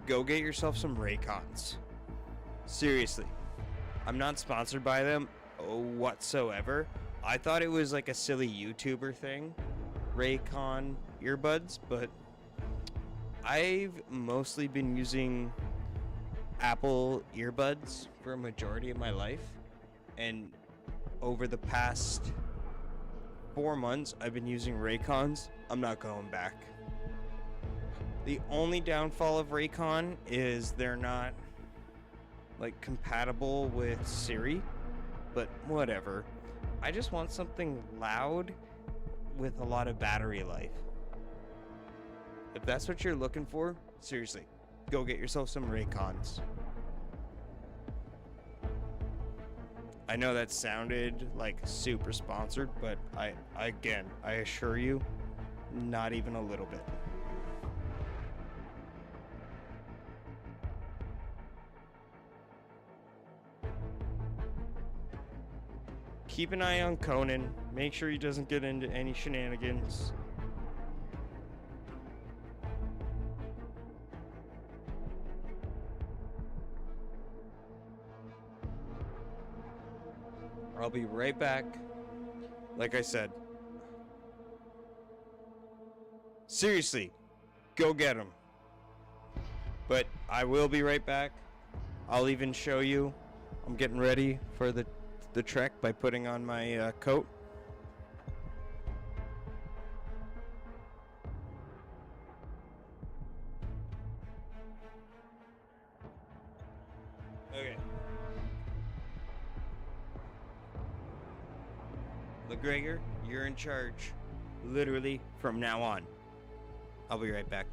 go get yourself some Raycons. Seriously. I'm not sponsored by them whatsoever. I thought it was like a silly YouTuber thing, Raycon earbuds, but I've mostly been using Apple earbuds for a majority of my life, and over the past 4 months I've been using Raycons. I'm not going back. The only downfall of Raycon is they're not like compatible with Siri, but whatever. I just want something loud with a lot of battery life. If that's what you're looking for, seriously, go get yourself some Raycons. I know that sounded like super sponsored, but I assure you, not even a little bit. Keep an eye on Conan. Make sure he doesn't get into any shenanigans. I'll be right back. Like I said. Seriously, go get him. But I will be right back. I'll even show you. I'm getting ready for the trek by putting on my coat. Okay. McGregor, you're in charge. Literally from now on. I'll be right back.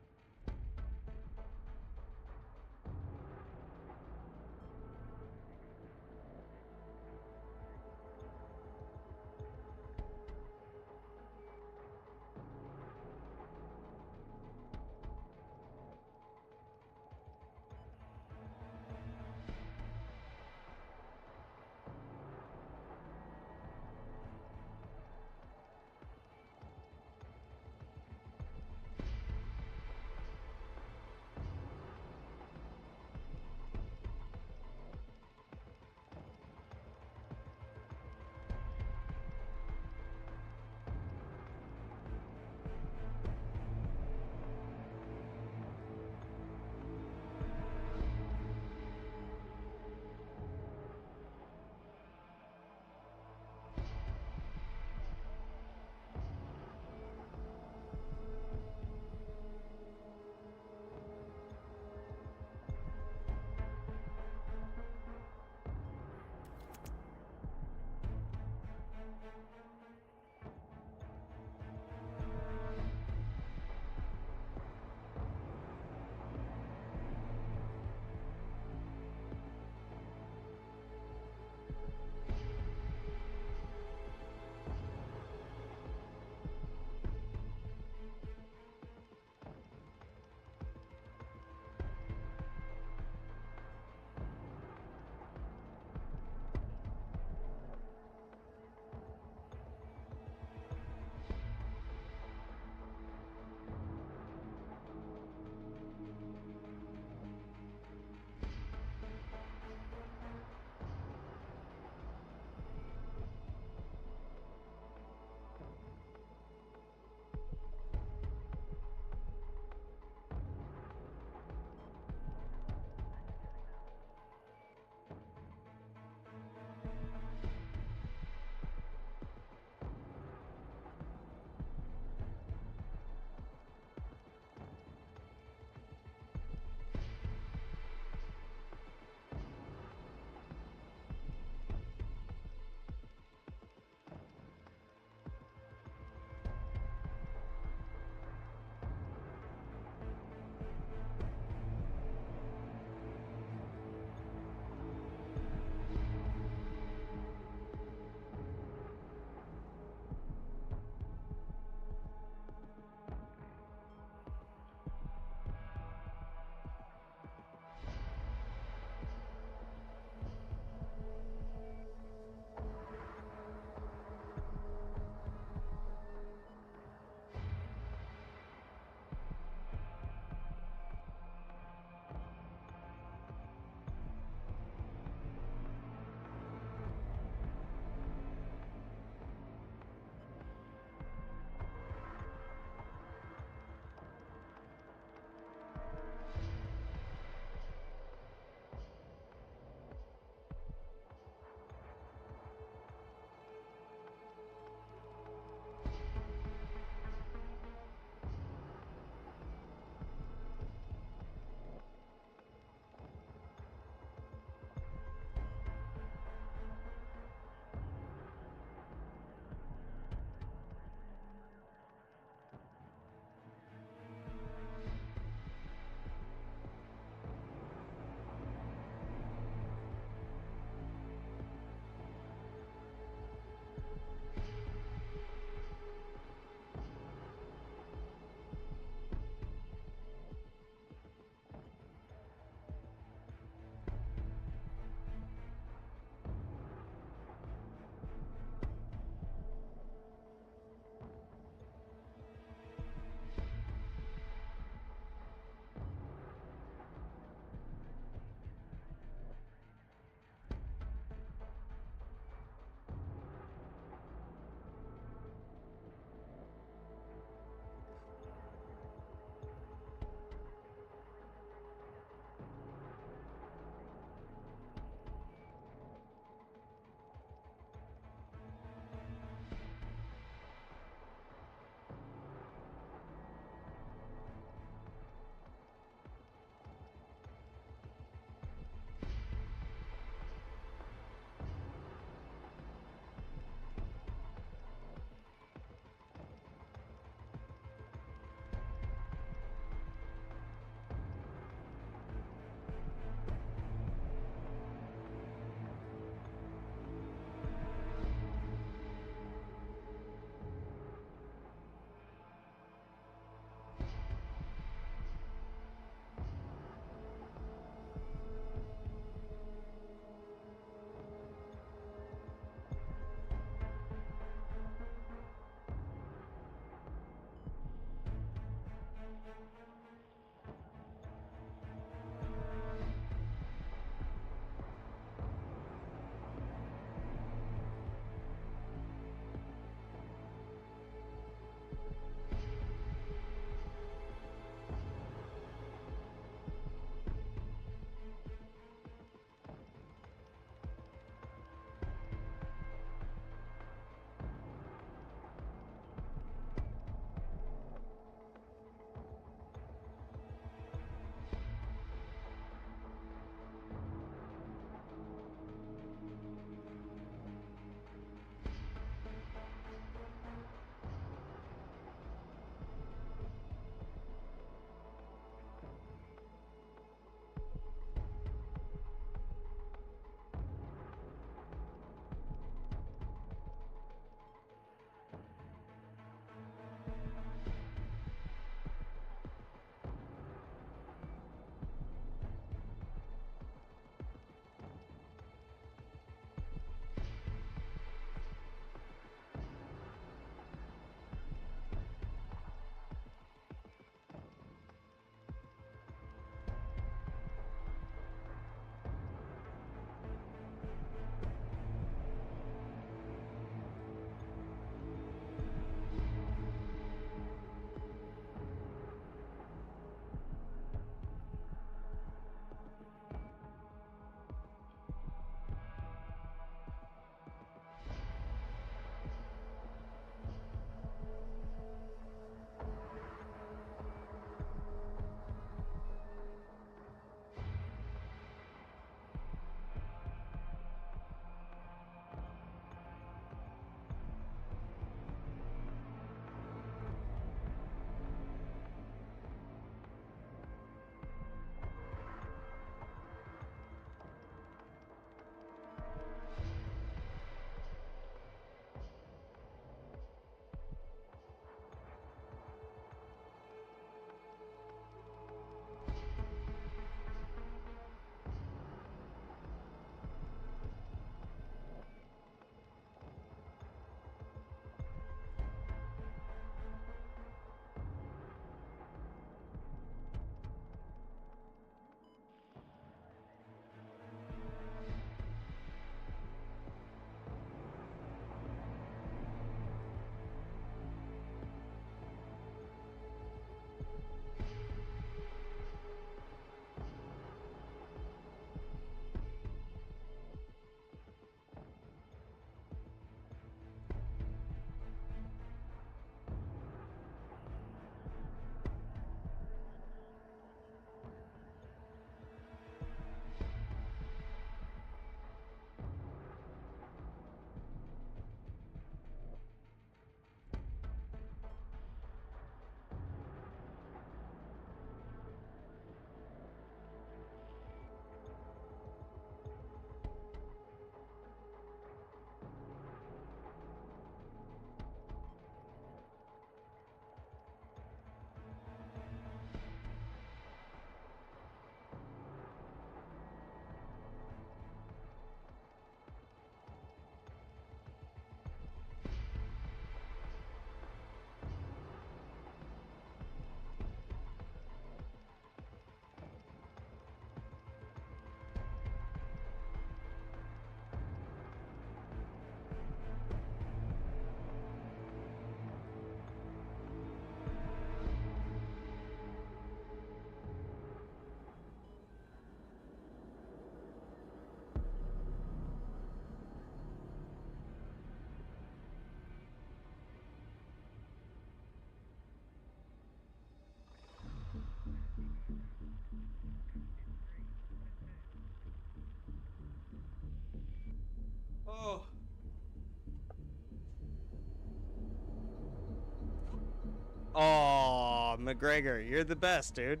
McGregor, you're the best, dude.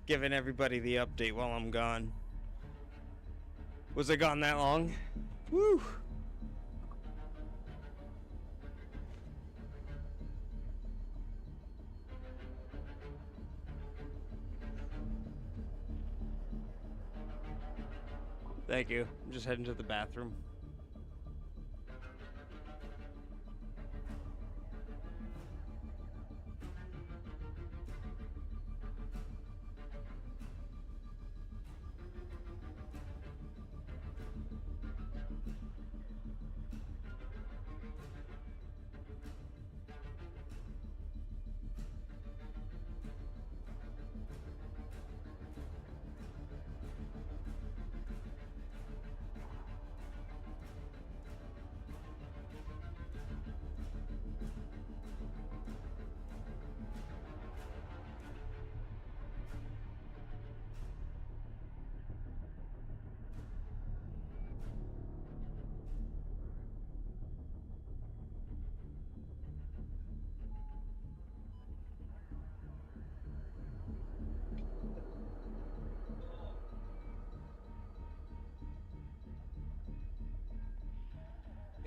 Giving everybody the update while I'm gone. Was I gone that long? Woo! Thank you. I'm just heading to the bathroom.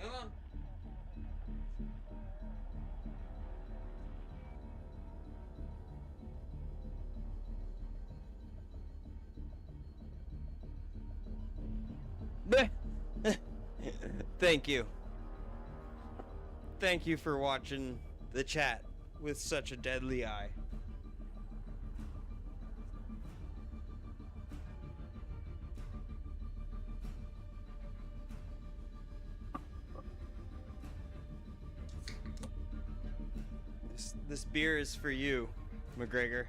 Come on. Thank you. Thank you for watching the chat with such a deadly eye. This beer is for you, McGregor.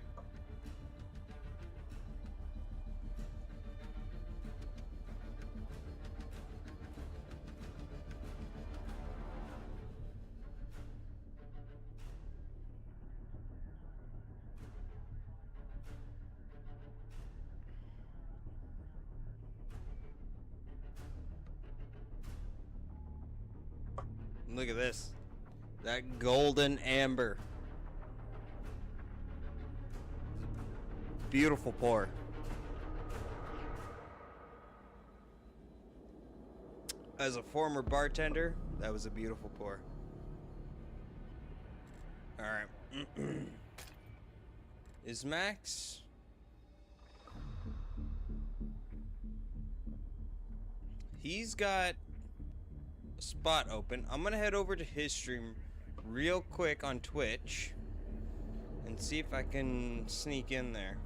Look at this. That golden amber. Beautiful pour. As a former bartender, that was a beautiful pour. Alright. Is Max... He's got a spot open. I'm gonna head over to his stream real quick on Twitch and see if I can sneak in there.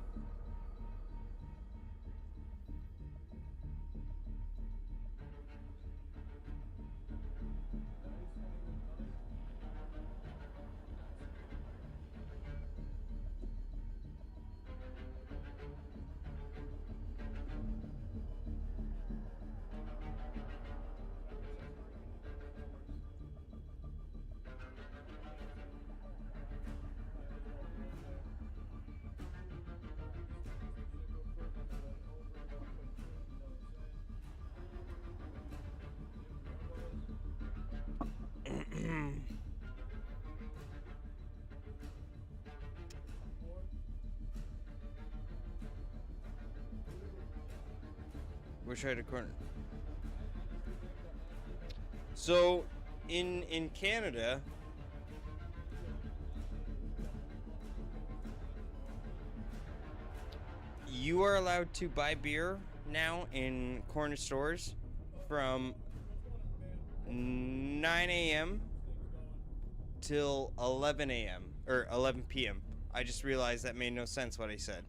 Wish I had a corner. So, in Canada, you are allowed to buy beer now in corner stores from 9 a.m. till 11 a.m. or 11 p.m. I just realized that made no sense what I said.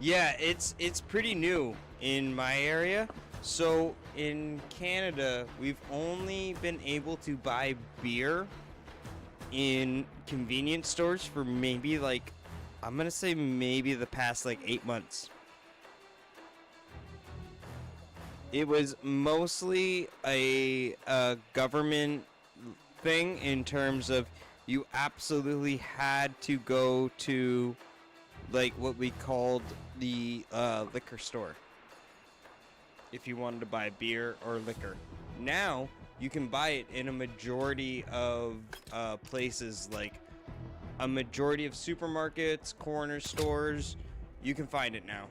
Yeah, it's pretty new in my area. So in Canada, we've only been able to buy beer in convenience stores for maybe like, I'm gonna say maybe the past like 8 months. It was mostly a government thing in terms of you absolutely had to go to like what we called the liquor store if you wanted to buy beer or liquor. Now you can buy it in a majority of places, like a majority of supermarkets, corner stores. You can find it now.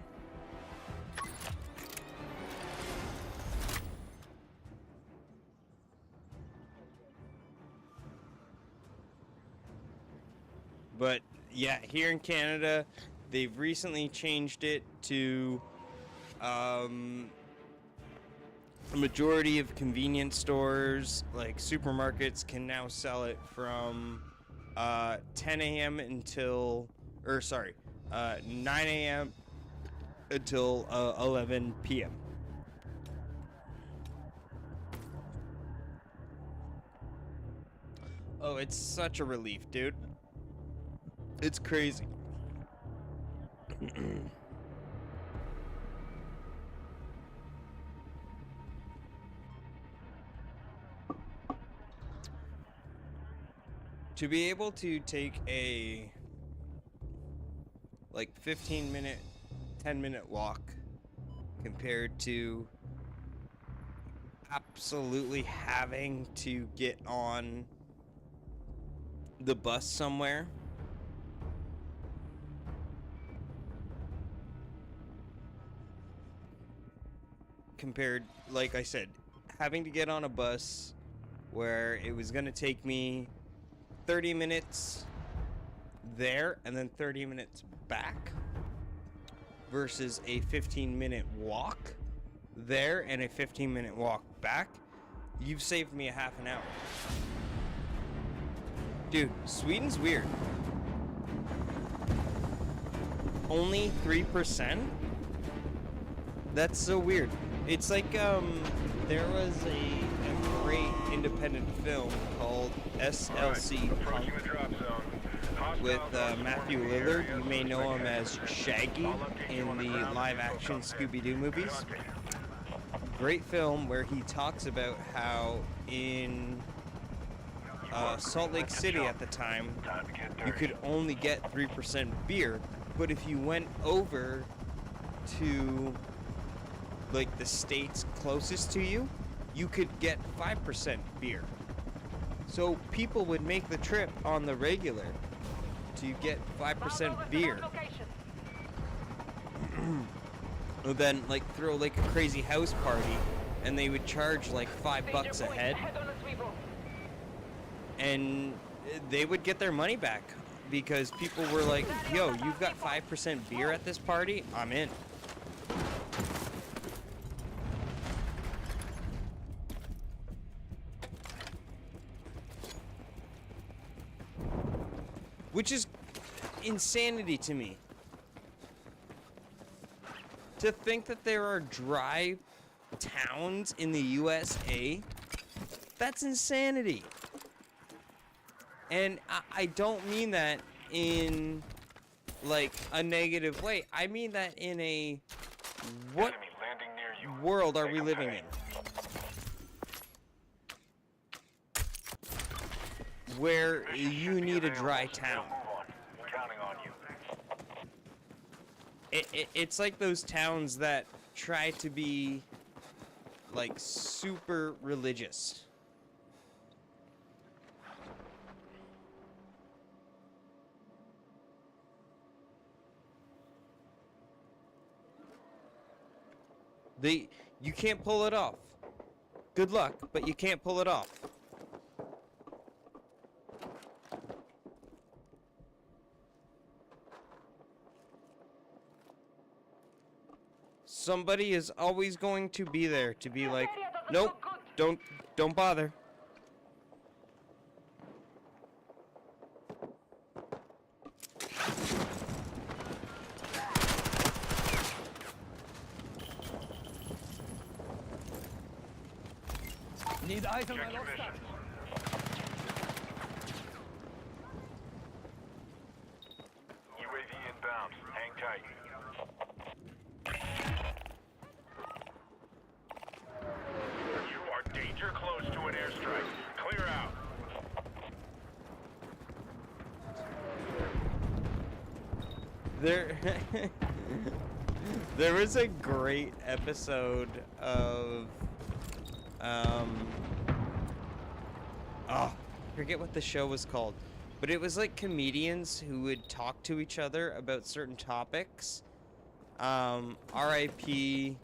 But yeah, here in Canada, they've recently changed it to a majority of convenience stores, like supermarkets, can now sell it from 10 a.m. until, 9 a.m. until 11 p.m. Oh, it's such a relief, dude. It's crazy. To be able to take a like 15-minute, 10-minute walk compared to absolutely having to get on the bus somewhere. Compared, like I said, having to get on a bus where it was going to take me 30 minutes there and then 30 minutes back versus a 15-minute walk there and a 15-minute walk back, you've saved me a half an hour. Dude, Sweden's weird. Only 3%? That's so weird. It's like, there was a great independent film called SLC Punk with Matthew Lillard. You may know him as Shaggy in the live-action Scooby-Doo movies. Great film where he talks about how in Salt Lake City at the time, you could only get 3% beer, but if you went over to like the states closest to you, you could get 5% beer. So people would make the trip on the regular to get 5% beer. And then like throw like a crazy house party and they would charge like $5 a head. And they would get their money back because people were like, yo, you've got 5% beer at this party? I'm in. Which is insanity to me. To think that there are dry towns in the USA, that's insanity. And I don't mean that in like a negative way. I mean that in a, what world are we living in? Where you need a dry town. It's like those towns that try to be like super religious. You can't pull it off. Good luck, but you can't pull it off. Somebody is always going to be there to be like, nope, don't bother. Eyes on my Check your lost missions. UAV inbound. Hang tight. You are danger close to an airstrike. Clear out. There, there was a great episode of, I forget what the show was called, but it was like comedians who would talk to each other about certain topics. R.I.P.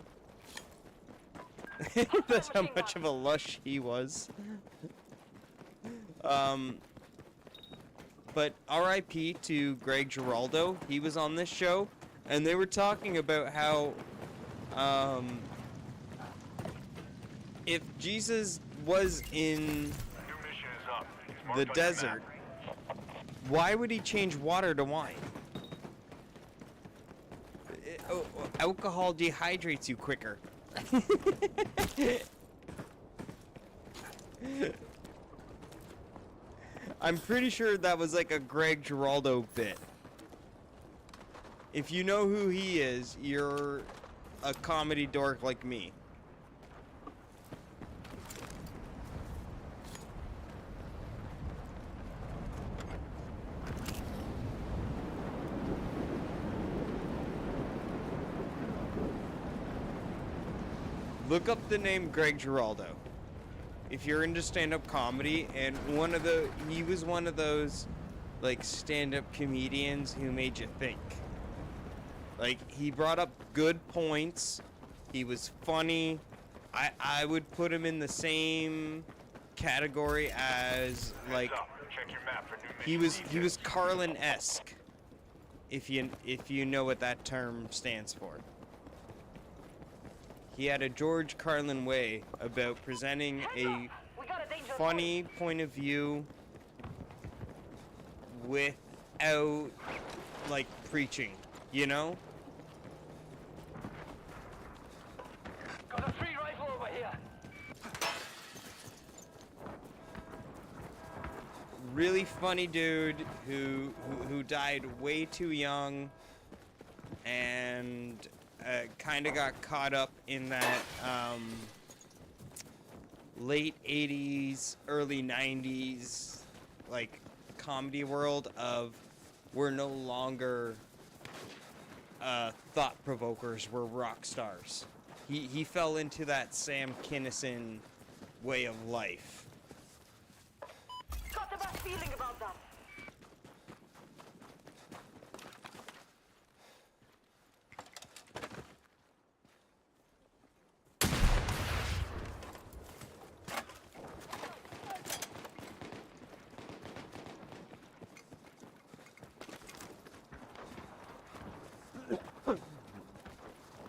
That's how much of a lush he was. But R.I.P. to Greg Giraldo. He was on this show, and they were talking about how, if Jesus was in New mission is up. It's marked the on your desert, map. why would he change water to wine? Alcohol dehydrates you quicker. I'm pretty sure that was like a Greg Giraldo bit. If you know who he is, you're a comedy dork like me. Look up the name Greg Giraldo. If you're into stand-up comedy, and he was one of those like stand-up comedians who made you think. Like, he brought up good points. He was funny. I would put him in the same category as like Heads up. Check your map for new mission he was Carlin-esque. If you know what that term stands for. He had a George Carlin way about presenting a We got a danger funny point of view without like preaching, you know? Got a free rifle over here. Really funny dude who died way too young and kind of got caught up in that late 80s, early 90s like comedy world of we're no longer thought provokers, we're rock stars. He fell into that Sam Kinison way of life. Got the best feeling about that.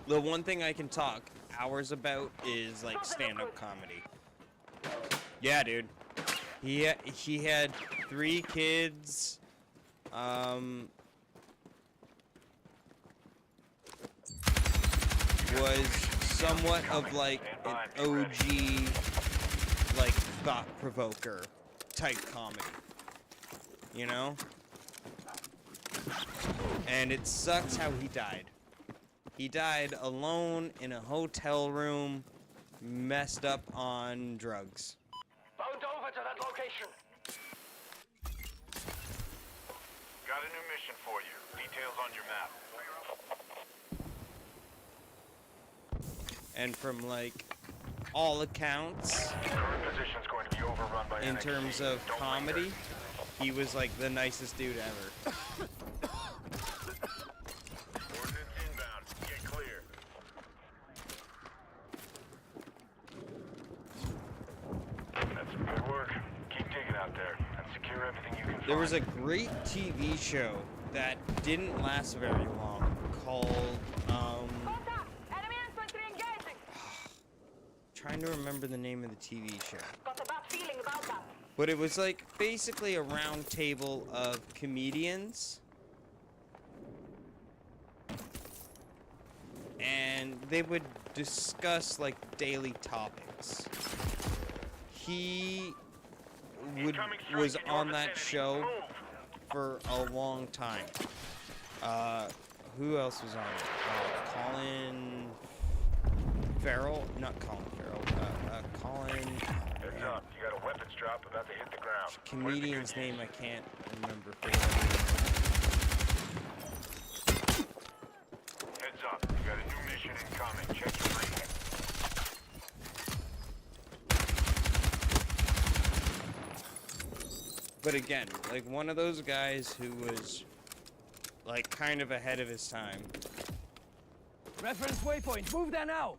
The one thing I can talk hours about is like stand-up comedy. Yeah, dude. He had 3 kids. Was somewhat of like an OG, like thought provoker type comedy. You know? And it sucks how he died. He died alone in a hotel room, messed up on drugs. Bound over to that location. Got a new mission for you. Details on your map. And from like all accounts, Current position's going to be overrun by in NXT. terms of Don't comedy, linger. he was like the nicest dude ever. Ordnance inbound. Get clear. That's some good work. Keep digging out there and secure everything you can find. There was a great TV show that didn't last very long called Contact! Enemy infantry engaging! trying to remember the name of the TV show. Got a bad feeling about that. But it was like basically a round table of comedians. And they would discuss like daily topics. he Incoming strike was in your on that vicinity. show Move. for a long time. Who else was on it? Colin Farrell? Not Colin Farrell. Colin. Heads up, you got a weapons drop about to hit the ground. What's the Comedian's good name news? I can't remember. For whatever Heads up, you got a new mission incoming. Check your briefing. reason. But again, like one of those guys who was like kind of ahead of his time. Reference waypoint. Move there now.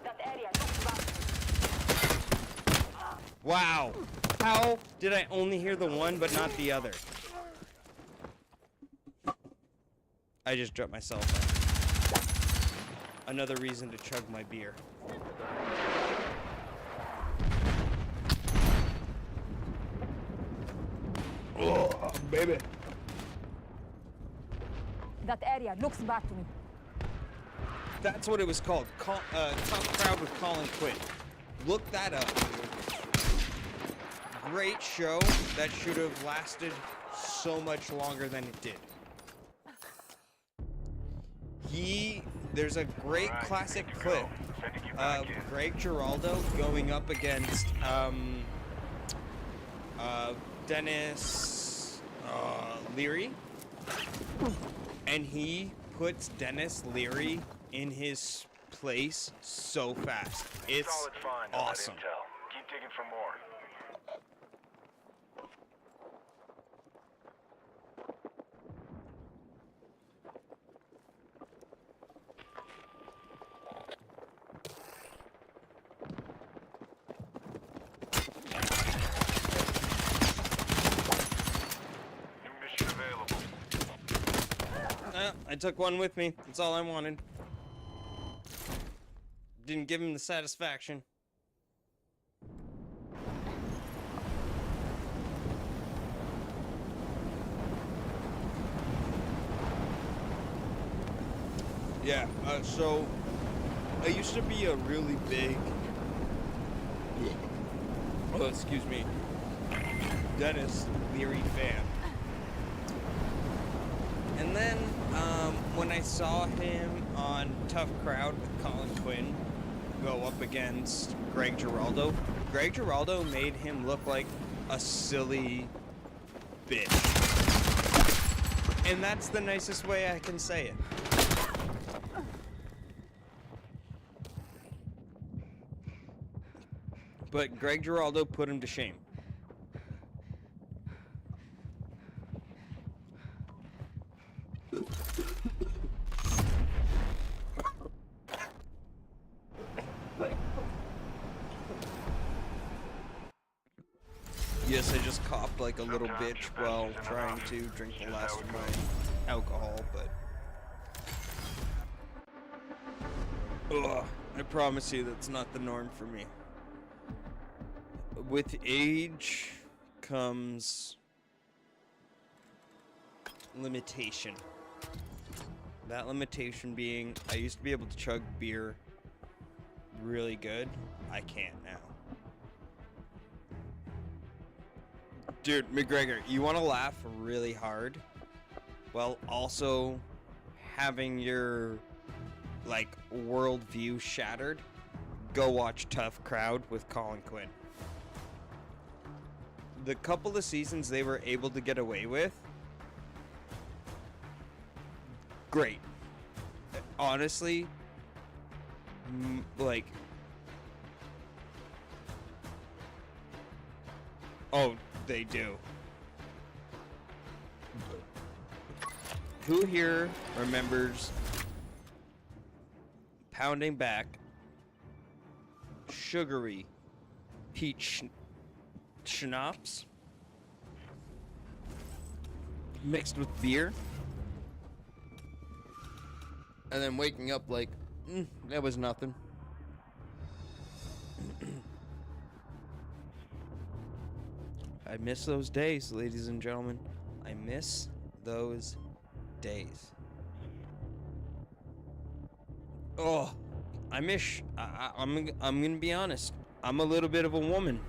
That area looks bad. Wow. How did I only hear the one but not the other? I just dropped myself. Another reason to chug my beer. Oh, baby. That area looks bad to me. That's what it was called. Tough Crowd with Colin Quinn. Look that up. Great show that should have lasted so much longer than it did. There's a great Alright, classic good to clip go. Sending you back of in. Greg Giraldo going up against Dennis Leary, and he puts Dennis Leary in his place so fast. It's Solid find on that awesome. intel. Keep digging for more. New mission available. I took one with me. That's all I wanted. Didn't give him the satisfaction. Yeah, so I used to be a really big, excuse me, Dennis Leary fan. And then when I saw him on Tough Crowd with Colin Quinn go up against Greg Giraldo made him look like a silly bitch. And that's the nicest way I can say it. But Greg Giraldo put him to shame. Yes, I just coughed like a little bitch while trying to drink the last of my alcohol, but... Ugh, I promise you that's not the norm for me. With age comes limitation. That limitation being, I used to be able to chug beer really good. I can't now. Dude, McGregor, you want to laugh really hard while also having your, like, worldview shattered? Go watch Tough Crowd with Colin Quinn. The couple of seasons they were able to get away with, great. Honestly, like, oh, they do. Who here remembers pounding back sugary peach schnapps mixed with beer and then waking up like, that was nothing? I miss those days, ladies and gentlemen. I miss those days. Oh, I'm gonna be honest. I'm a little bit of a woman.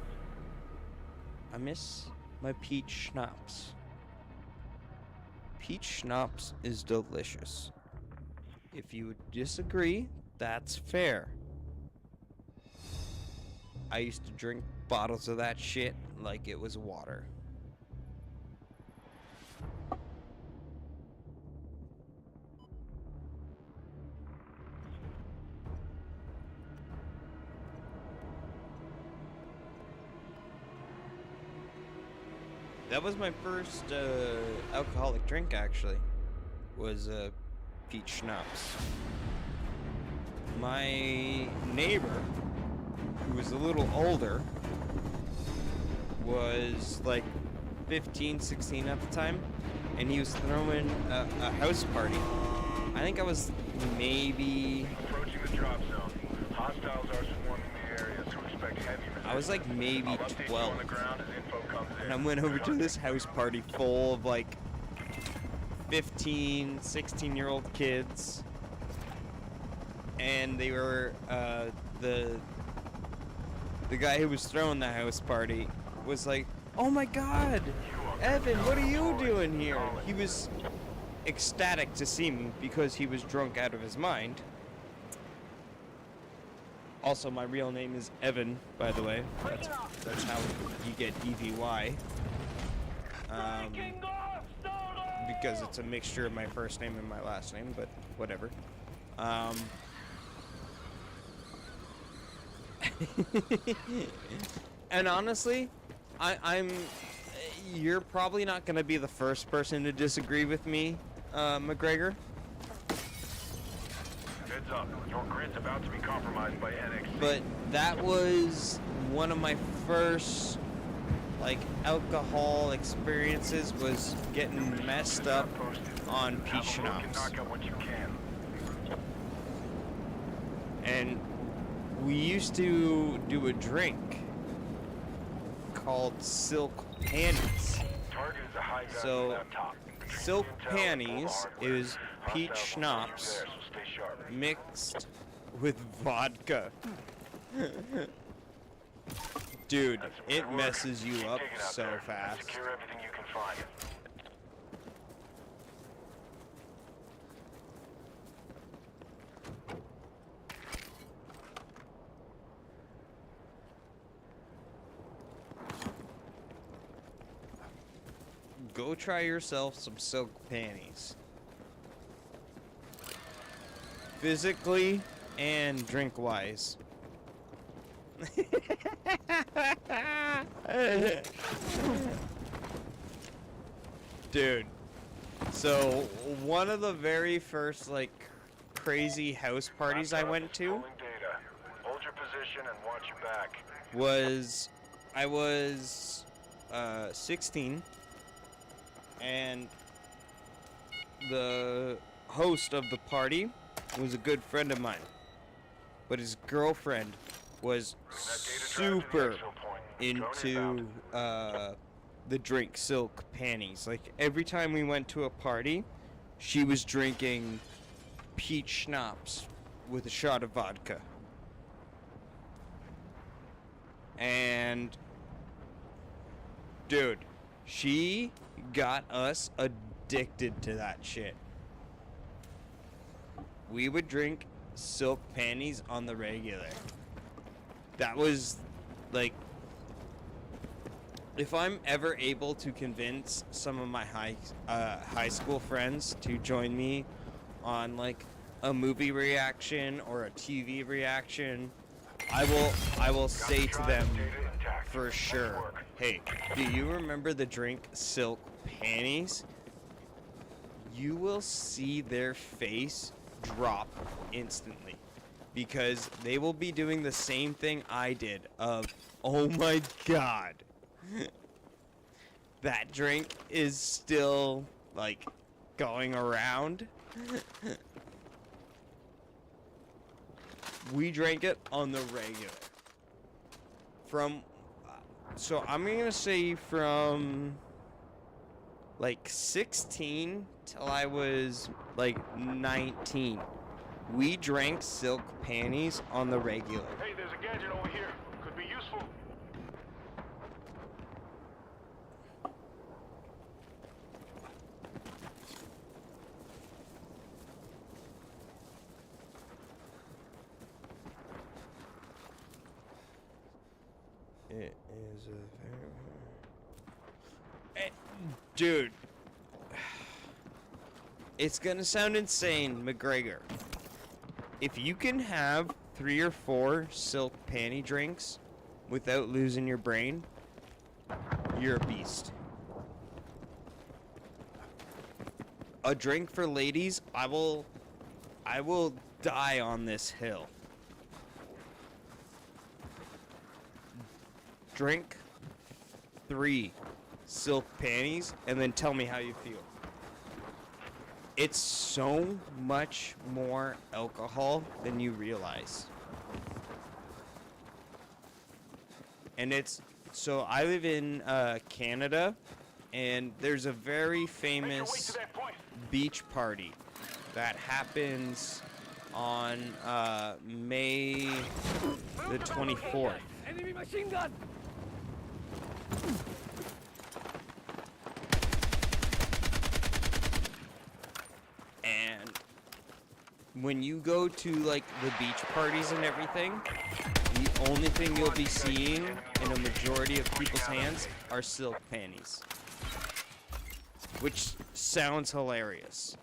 I miss my peach schnapps. Peach schnapps is delicious. If you disagree, that's fair. I used to drink bottles of that shit like it was water. That was my first alcoholic drink, actually. Was peach schnapps. My neighbor, who was a little older, was like 15, 16 at the time, and he was throwing a house party. I think I was maybe... Approaching the drop zone. Hostiles are swarming the area, so expect heavy resistance. I was like maybe I'll update you 12. on the ground as info comes in. And I went over to this house party full of like 15, 16-year-old kids. And they were, the guy who was throwing the house party was like, "Oh my God, Evan, what are you doing here?" He was ecstatic to see me because he was drunk out of his mind. Also, my real name is Evan, by the way. That's how you get EVY. Because it's a mixture of my first name and my last name, but whatever. And honestly, you're probably not gonna be the first person to disagree with me, McGregor. Heads up, your grid's about to be compromised by NXT. But that was one of my first, like, alcohol experiences, was getting messed up on peach schnapps. Knock out what you can. And we used to do a drink called Silk Panties. Target is a high value So, laptop. Silk Intel Panties hardware. is peach Hostile schnapps there, so stay sharp. mixed with vodka. Dude, That's some it good work. messes you Keep up digging out so there. fast. Secure everything you can find. Go try yourself some silk panties. Physically and drink-wise. Dude. So, one of the very first, like, crazy house parties I went to Pulling data. Hold your position and watch your back. was, I was 16, and the host of the party was a good friend of mine, but his girlfriend was super into the drink Silk Panties. Like, every time we went to a party, she was drinking peach schnapps with a shot of vodka. And dude, she got us addicted to that shit. We would drink Silk Panties on the regular. That was, like, if I'm ever able to convince some of my high school friends to join me on, like, a movie reaction or a TV reaction, I will say to them for sure, "Hey, do you remember the drink Silk Panties?" You will see their face drop instantly, because they will be doing the same thing I did of, "Oh my God, that drink is still, like, going around." We drank it on the regular. From So I'm gonna say from like 16 till I was like 19. We drank silk panties on the regular. Hey, there's a gadget over here. Could be useful. It is a very... Dude. It's gonna sound insane, McGregor. If you can have 3 or 4 silk panty drinks without losing your brain, you're a beast. A drink for ladies, I will die on this hill. Drink 3 silk panties and then tell me how you feel. It's so much more alcohol than you realize. And it's, so I live in Canada, and there's a very famous beach party that happens on May the 24th. Enemy machine gun! And when you go to like the beach parties and everything, the only thing you'll be seeing in a majority of people's hands are silk panties. Which sounds hilarious.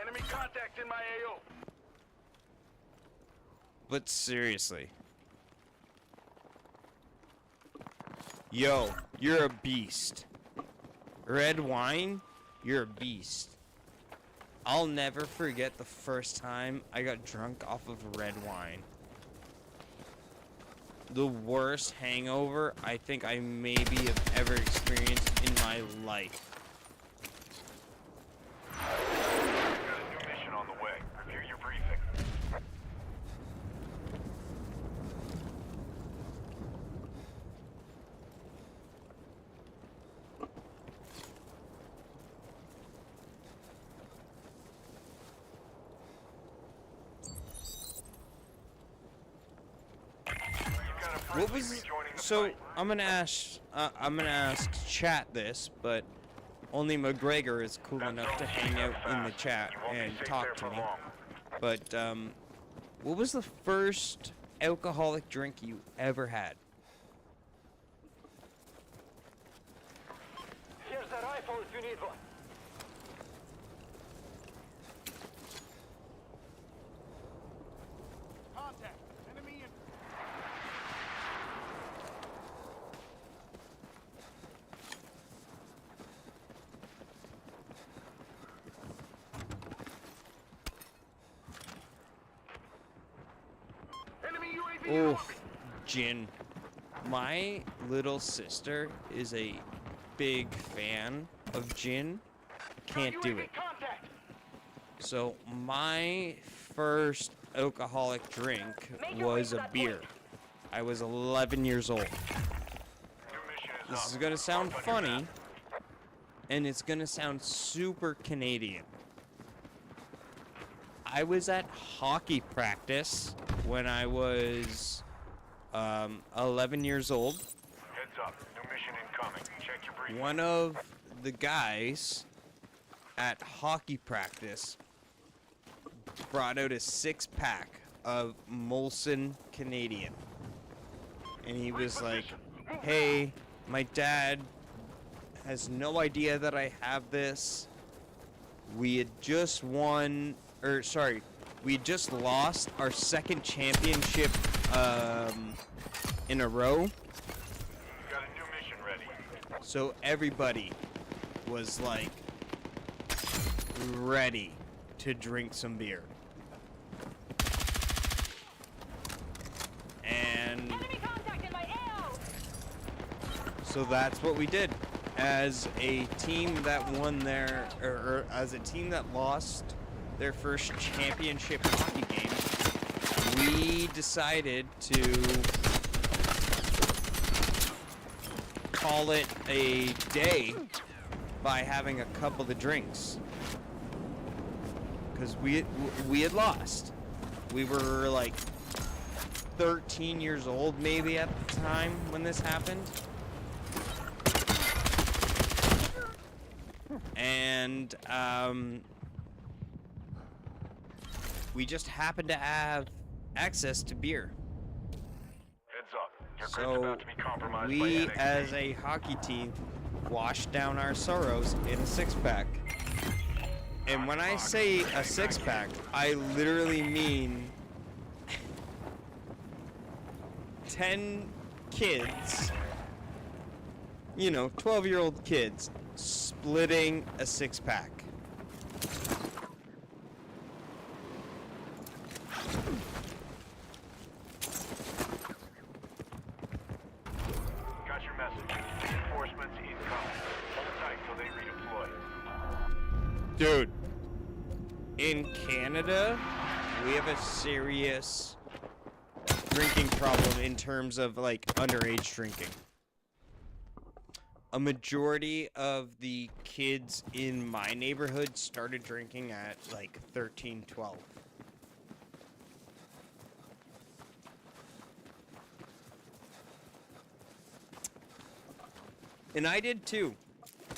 Enemy contact in my AO. But seriously. Yo, you're a beast. Red wine, you're a beast. I'll never forget the first time I got drunk off of red wine. The worst hangover I think I maybe have ever experienced in my life. Got a new mission on the way. Review your briefing. What was so? I'm gonna ask chat this, but only McGregor is cool enough to hang out in the chat and talk to me. But what was the first alcoholic drink you ever had? Here's the rifle if you need one. Contact. Enemy in. Enemy UAV in Oh, orbit. gin. My little sister is a big fan of gin. Can't do it. Contact. So my first alcoholic drink was a beer. I was 11 years old. New mission is This is up. gonna sound Mark on your funny, map. and it's gonna sound super Canadian. I was at hockey practice when I was 11 years old. Heads up. New mission incoming. Check your briefing. One of the guys at hockey practice brought out a 6-pack of Molson Canadian. And he was like, hey, my dad has no idea that I have this. We had just won, we had just lost our second championship in a row. Got a new mission ready. So everybody was like ready to drink some beer. And Enemy contact in my AO. so that's what we did. As a team that won their, or as a team that lost their first championship hockey game, we decided to call it a day by having a couple of drinks. Because we had lost. We were like 13 years old maybe at the time when this happened. And we just happened to have access to beer. Heads up. Your group's So about to be compromised by we, NXT. as a hockey team, washed down our sorrows in a six-pack. And when I say a six-pack, I literally mean 10 kids, 12-year-old kids, splitting a six-pack. Got your message. Reinforcements incoming. Hold tight till they redeploy. Dude, in Canada, we have a serious drinking problem in terms of like underage drinking. A majority of the kids in my neighborhood started drinking at like 13, 12. And I did too.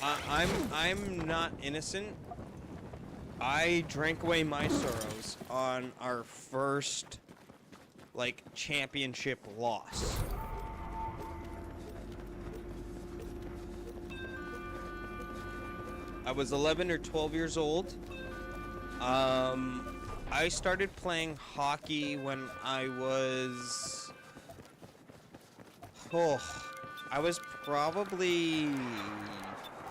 I'm not innocent. I drank away my sorrows on our first like championship loss. I was 11 or 12 years old. I started playing hockey when I was I was probably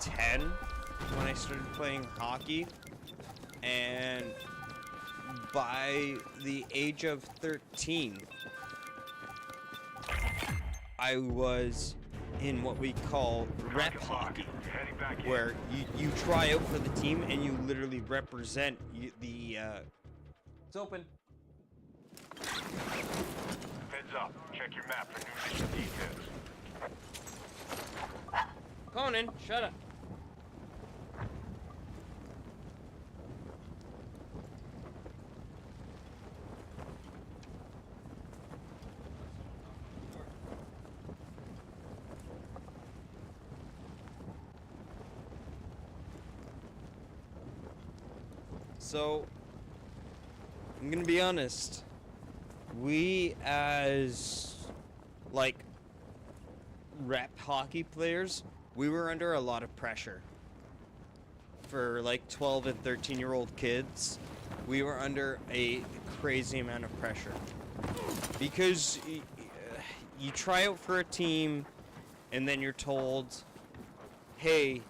10 when I started playing hockey, and by the age of 13, I was in what we call rep hockey, Heading back in. where you try out for the team and you literally represent the. It's open. Heads up. Check your map for new mission details. Conan, shut up. So, I'm gonna be honest. We as, like, rep hockey players, we were under a lot of pressure. For like 12 and 13-year-old kids, we were under a crazy amount of pressure. Because you try out for a team, and then you're told, hey,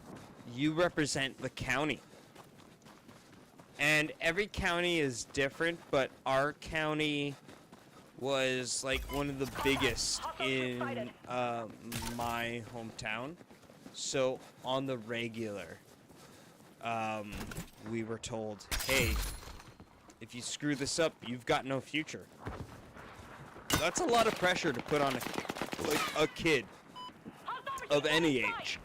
you represent the county. And every county is different, but our county was like one of the biggest in my hometown. So on the regular, we were told, hey, if you screw this up, you've got no future. That's a lot of pressure to put on a kid of any age.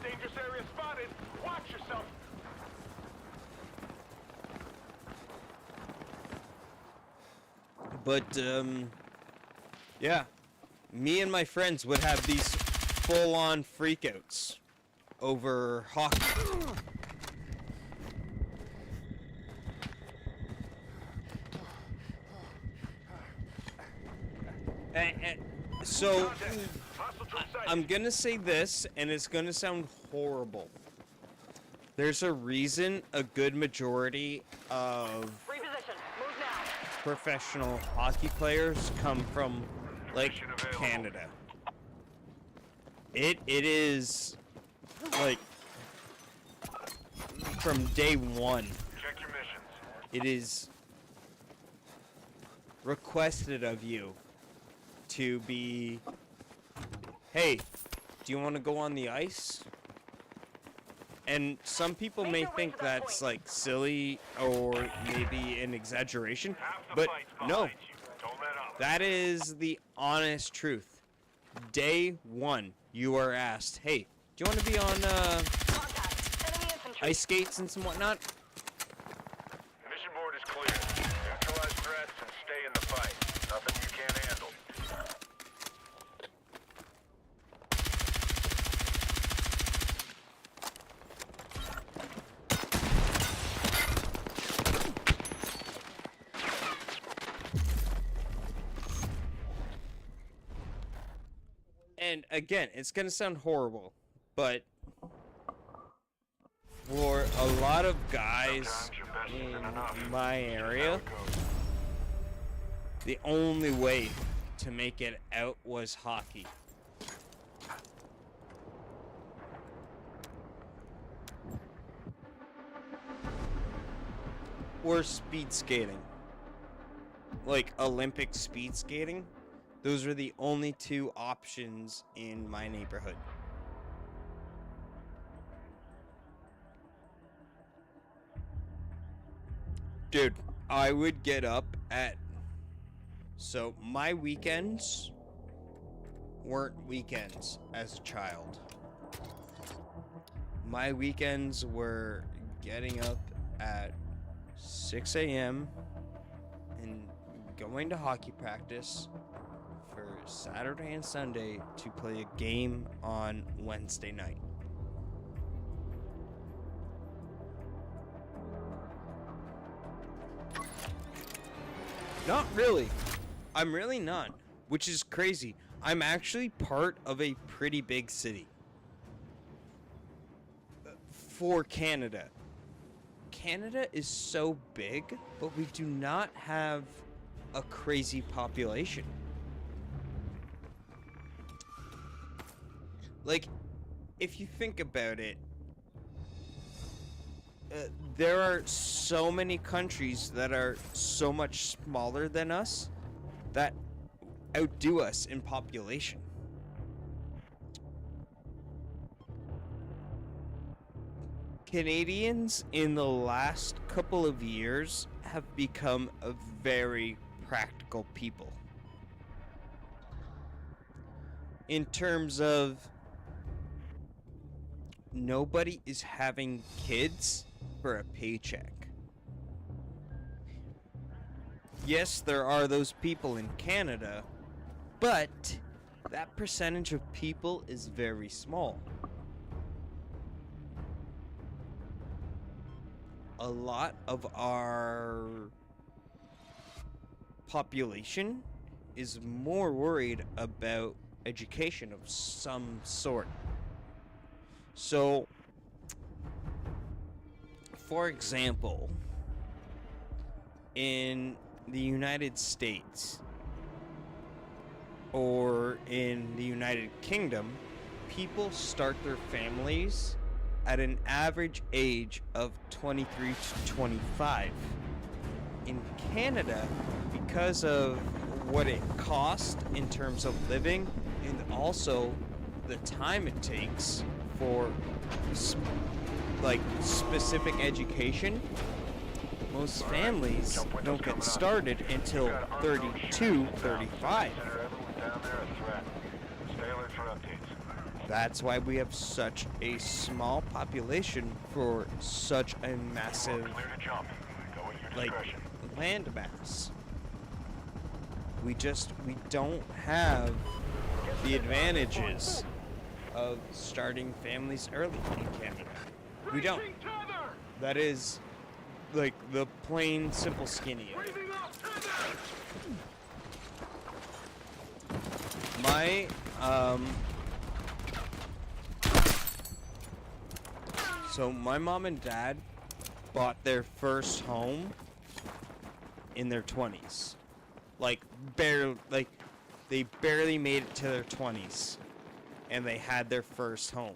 Dangerous area spotted. Watch yourself. But, yeah. Me and my friends would have these full-on freakouts over hockey. So, I'm gonna say this, and it's gonna sound horrible. There's a reason a good majority of Reposition. Move now. professional hockey players come from, like, Canada. It is, like, from day one, Check your missions. it is requested of you to be, hey, do you want to go on the ice? And some people may think that's like silly or maybe an exaggeration, but no, that is the honest truth. Day one, you are asked, hey, do you want to be on Contact. Enemy infantry. ice skates and some whatnot? Mission board is clear. Neutralize threats and stay in the fight. Nothing you can't handle. And again, it's gonna sound horrible, but for a lot of guys Sometimes your best isn't enough. in my area, How it goes. the only way to make it out was hockey. Or speed skating. Like Olympic speed skating. Those are the only two options in my neighborhood. Dude, I would get up at... So, my weekends weren't weekends as a child. My weekends were getting up at 6 a.m. and going to hockey practice for Saturday and Sunday to play a game on Wednesday night. Not really. I'm really not, which is crazy. I'm actually part of a pretty big city. For Canada. Canada is so big, but we do not have a crazy population. Like, if you think about it, there are so many countries that are so much smaller than us that outdo us in population. Canadians in the last couple of years have become a very practical people. In terms of nobody is having kids for a paycheck. Yes, there are those people in Canada, but that percentage of people is very small. A lot of our population is more worried about education of some sort. So, for example, in the United States or in the United Kingdom, people start their families at an average age of 23 to 25. In Canada, because of what it costs in terms of living and also the time it takes for specific education, most families don't get started until 32, 35. Consider everyone down there a threat. Stay alert for updates. That's why we have such a small population for such a massive, Clear to jump. Go at your like, discretion. land mass. We don't have the advantages of starting families early in Canada. We don't. That is, like, the plain, simple skinny of it. My, so my mom and dad bought their first home in their 20s. They barely made it to their 20s, and they had their first home.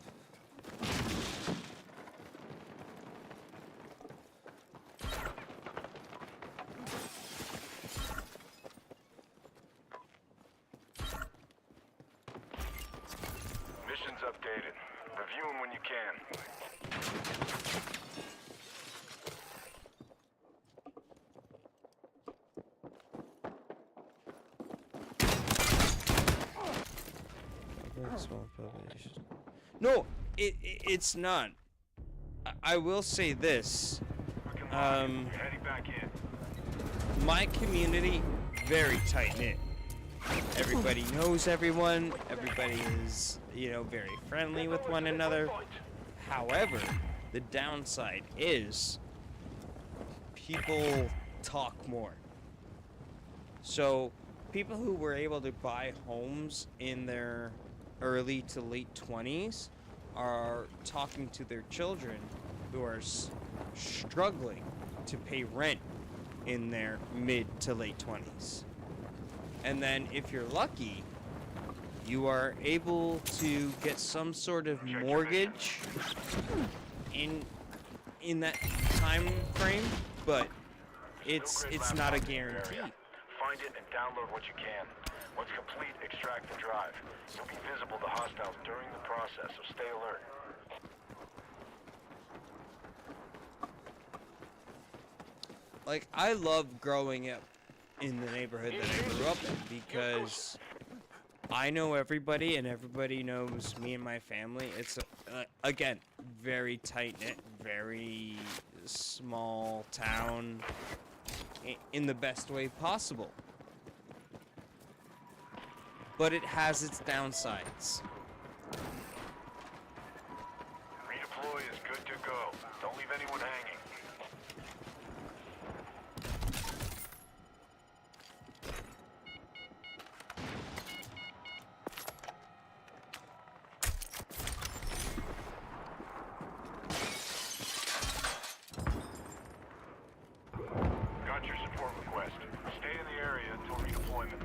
Missions updated. Review them when you can. Small population. No, it's not. I will say this. You're heading back in. My community, very tight-knit. Everybody knows everyone. Everybody is, very friendly with one another. However, the downside is people talk more. So, people who were able to buy homes in their early to late 20s are talking to their children who are struggling to pay rent in their mid to late 20s. And then if you're lucky, you are able to get some sort of mortgage in that time frame, but it's not a guarantee. Find it and download what you can. Once complete, extract the drive. You'll be visible to hostiles during the process, so stay alert. Like, I love growing up in the neighborhood that I grew up in because I know everybody and everybody knows me and my family. It's, again, very tight-knit, very small town in the best way possible. But it has its downsides. Redeploy is good to go. Don't leave anyone hanging. Got your support request. Stay in the area until redeployment.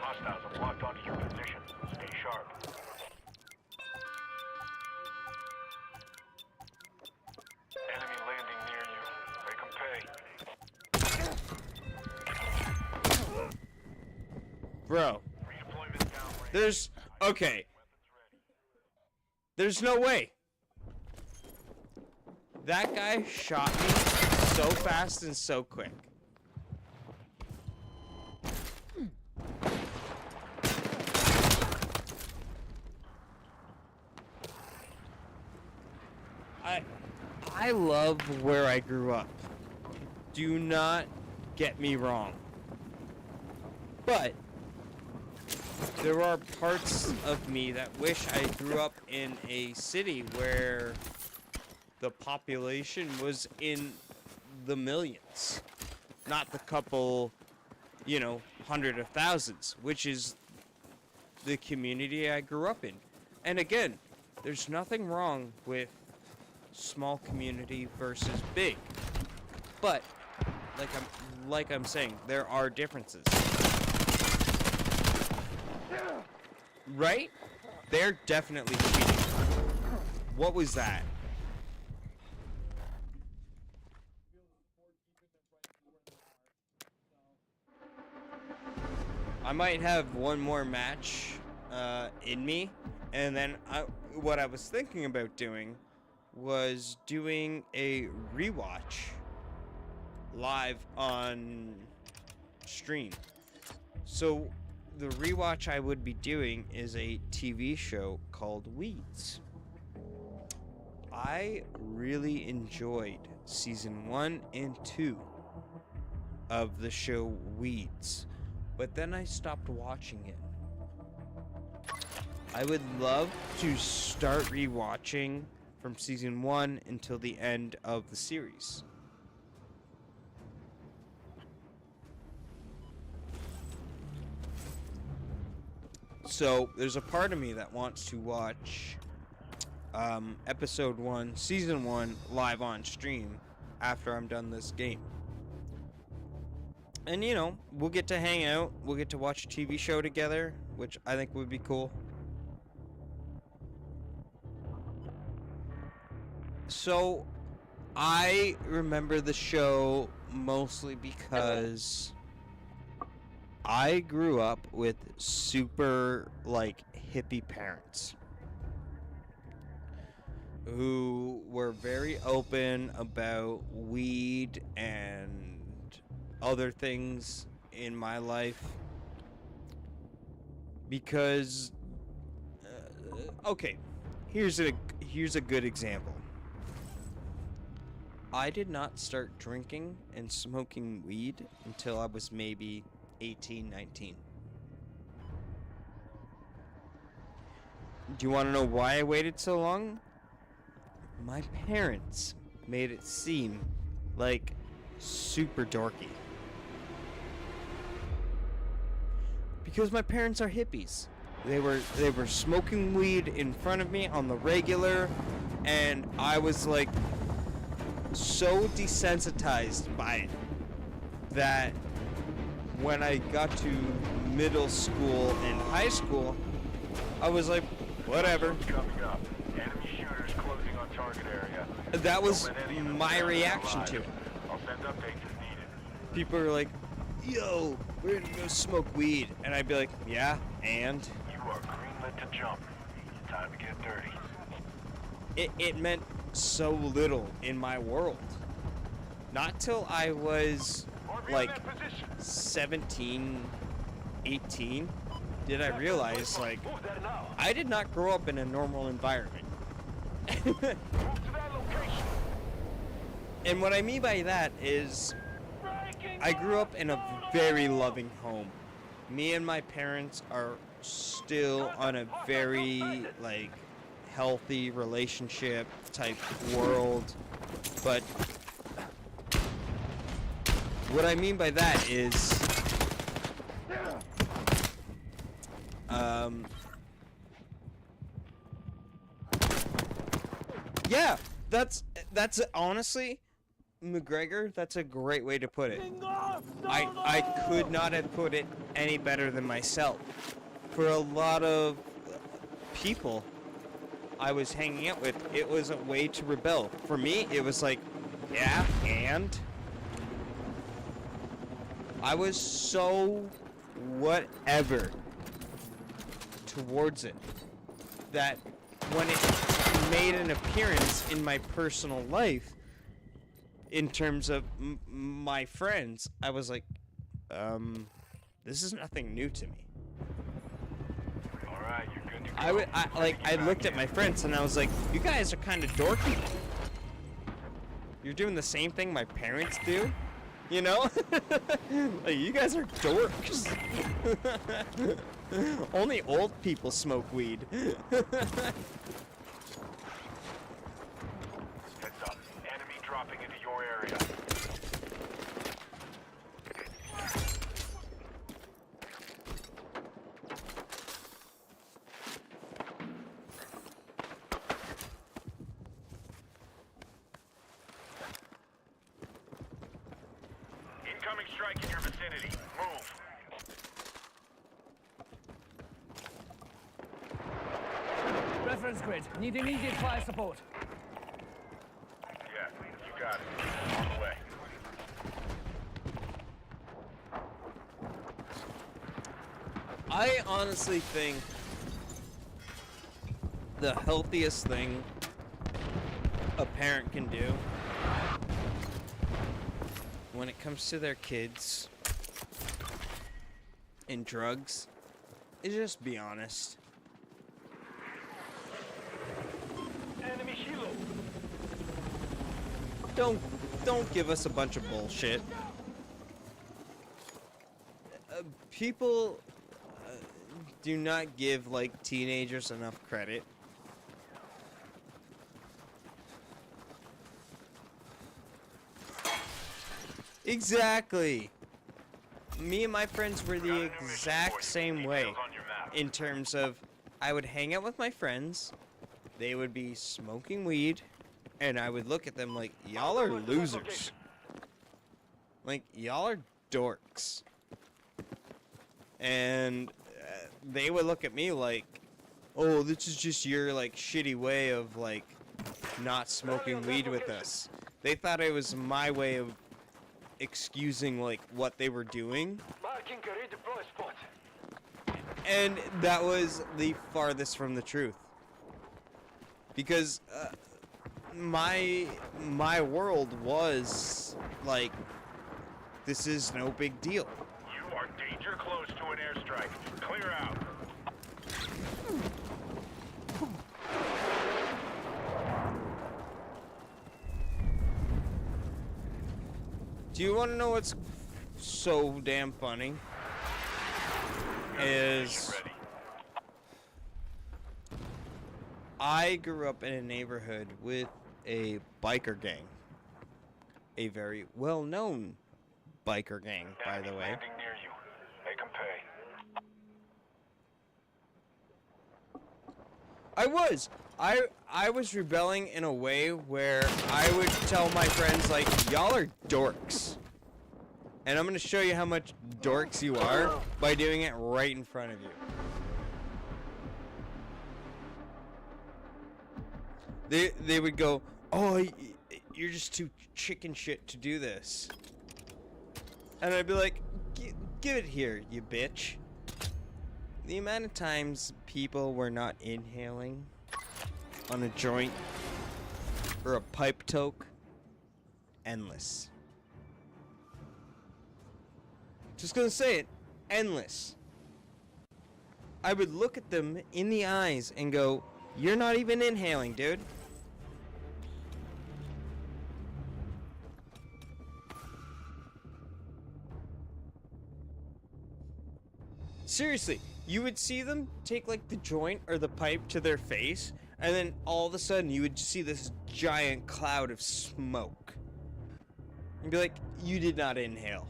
Hostiles have locked onto your position. Stay sharp. Enemy landing near you. Make 'em pay. Bro, Redeployment downrange. okay. There's no way. That guy shot me so fast and so quick. I love where I grew up. Do not get me wrong. But there are parts of me that wish I grew up in a city where the population was in the millions, not the couple, hundred of thousands, which is the community I grew up in. And again, there's nothing wrong with small community versus big. But like I'm saying, there are differences. Right? They're definitely cheating. What was that? I might have one more match in me, and then what I was thinking about doing was doing a rewatch live on stream. So the rewatch I would be doing is a TV show called Weeds. I really enjoyed season 1 and 2 of the show Weeds, but then I stopped watching it. I would love to start rewatching from season 1 until the end of the series. So there's a part of me that wants to watch episode 1, season 1 live on stream after I'm done this game. And we'll get to hang out, we'll get to watch a TV show together, which I think would be cool. So I remember the show mostly because I grew up with super, hippie parents who were very open about weed and other things in my life because okay, here's a good example. I did not start drinking and smoking weed until I was maybe 18, 19. Do you want to know why I waited so long? My parents made it seem like super dorky. Because my parents are hippies. They were smoking weed in front of me on the regular, and I was like so desensitized by it that when I got to middle school and high school, I was like, whatever. Coming up. Enemy shooters closing on target area. That was Don't let any of them my down reaction alive. to it. I'll send updates as needed. People are like, yo, we're gonna go smoke weed. And I'd be like, yeah, and? You are greenlit to jump. Time to get dirty. It meant so little in my world. Not till I was like 17, 18, did I realize, like, Move that now. I did not grow up in a normal environment. Move to that location. And what I mean by that is I grew up in a very loving home. Me and my parents are still on a very, like, healthy relationship type world. But what I mean by that is yeah, that's honestly, McGregor, that's a great way to put it. I could not have put it any better than myself. For a lot of people I was hanging out with, it was a way to rebel. For me, it was like, yeah, and I was so whatever towards it that when it made an appearance in my personal life, in terms of my friends, I was like, this is nothing new to me. All right, you're good to go. I looked at my friends and I was like, you guys are kind of dorky. You're doing the same thing my parents do, you know? Like, you guys are dorks. Only old people smoke weed. Heads up. Enemy dropping into your area. Incoming strike in your vicinity. Move. Reference grid. Need immediate fire support. Yeah, you got it. On the way. I honestly think the healthiest thing a parent can do when it comes to their kids and drugs is just be honest. Enemy helo. Don't give us a bunch of bullshit. People do not give like teenagers enough credit. Exactly. Me and my friends were the exact same way in terms of I would hang out with my friends, they would be smoking weed, and I would look at them like, y'all are losers. Like, y'all are dorks. And they would look at me like, oh, this is just your, like, shitty way of, like, not smoking weed with us. They thought it was my way of excusing, like, what they were doing. Marking a redeploy spot. And that was the farthest from the truth. Because my world was like, this is no big deal. You are danger close to an airstrike. Clear out. Do you want to know what's so damn funny? Is Ready. I grew up in a neighborhood with a biker gang. A very well-known biker gang, by the Enemy way. landing near you. Make 'em pay. I was rebelling in a way where I would tell my friends, like, y'all are dorks. And I'm gonna show you how much dorks you are by doing it right in front of you. They would go, oh, you're just too chicken shit to do this. And I'd be like, give it here, you bitch. The amount of times people were not inhaling on a joint or a pipe toke, endless. Just gonna say it, endless. I would look at them in the eyes and go, you're not even inhaling, dude. Seriously, you would see them take like the joint or the pipe to their face, and then all of a sudden you would see this giant cloud of smoke. And be like, you did not inhale.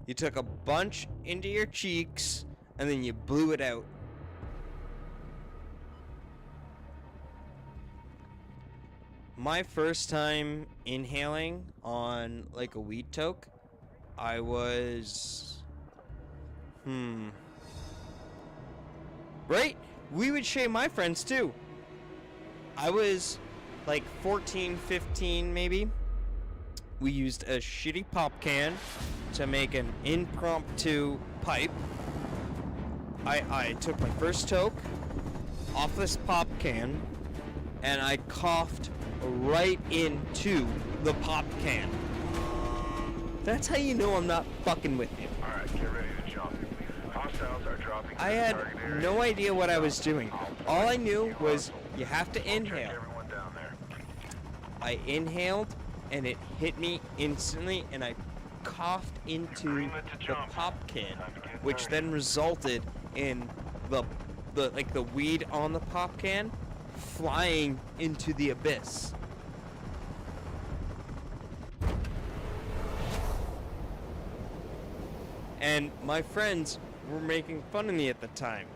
You took a bunch into your cheeks, and then you blew it out. My first time inhaling on like a weed toke, I was... Right? We would shame my friends too. I was like 14, 15 maybe. We used a shitty pop can to make an impromptu pipe. I took my first toke off this pop can and I coughed right into the pop can. That's how you know I'm not fucking with you. Alright, get ready to jump. Hostiles are dropping to I the had target area. no idea what I was doing. All I knew was you have to Check inhale. everyone down there. I inhaled and it hit me instantly and I coughed into Greenlit to the jump. pop can, Time to get which dirty. then resulted in the weed on the pop can flying into the abyss. And my friends were making fun of me at the time.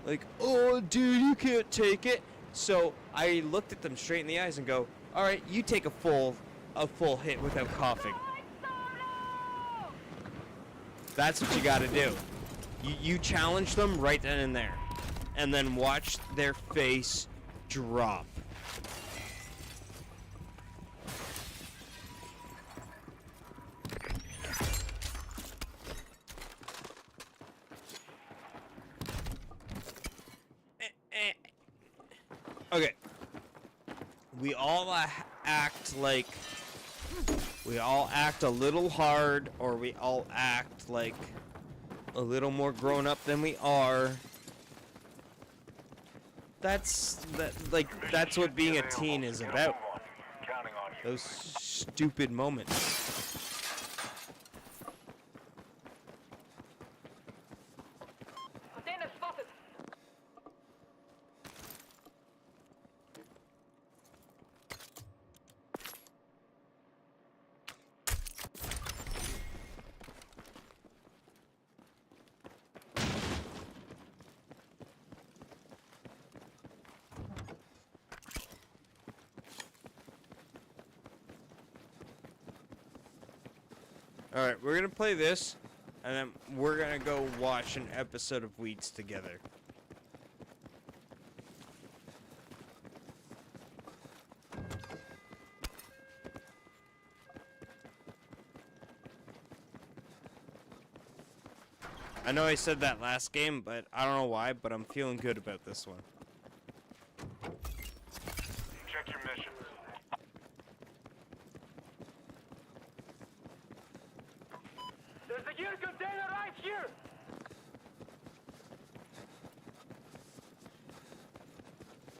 Like, oh, dude, you can't take it. So I looked at them straight in the eyes and go, all right, you take a full hit without coughing. That's what you gotta do. You challenge them right then and there. And then watch their face drop. Okay. We all act like... We all act a little hard, or we all act like a little more grown up than we are. That's what being a teen is about. Counting on you. Those stupid moments. Container spotted. Alright, we're gonna play this, and then we're gonna go watch an episode of Weeds together. I know I said that last game, but I don't know why, but I'm feeling good about this one. Check your missions. gear container right here!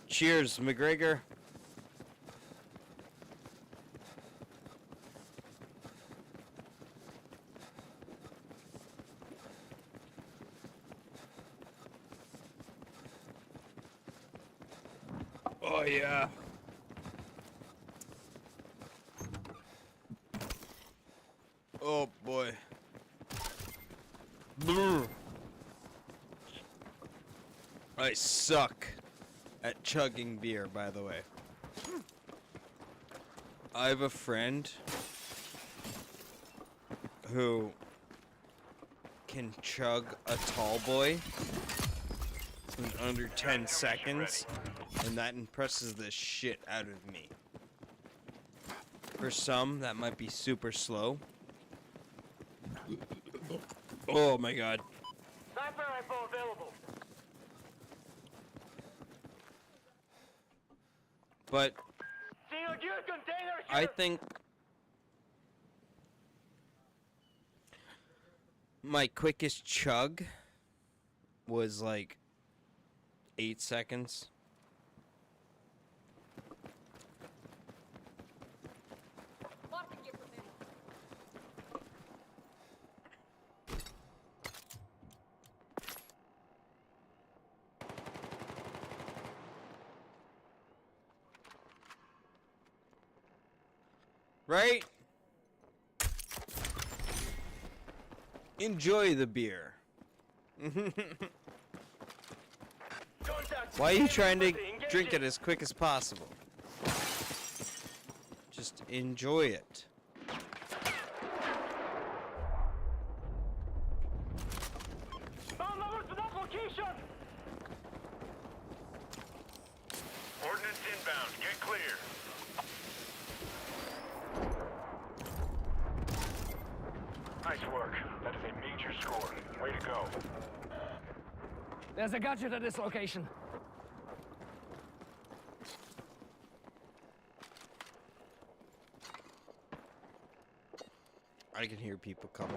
Cheers, McGregor. Oh yeah. Oh boy. Brr. I suck at chugging beer, by the way. I have a friend who can chug a tall boy in under 10 seconds, and that impresses the shit out of me. For some, that might be super slow. Oh my god. Sniper rifle available. But Seeing a gear container here! I think my quickest chug was like 8 seconds. Right? Enjoy the beer. Contact. Why are you trying to drink it as quick as possible? Just enjoy it. Found numbers to that location! Ordnance inbound. Get clear. Nice work. That is a major score. Way to go. There's a gadget at this location. I can hear people coming.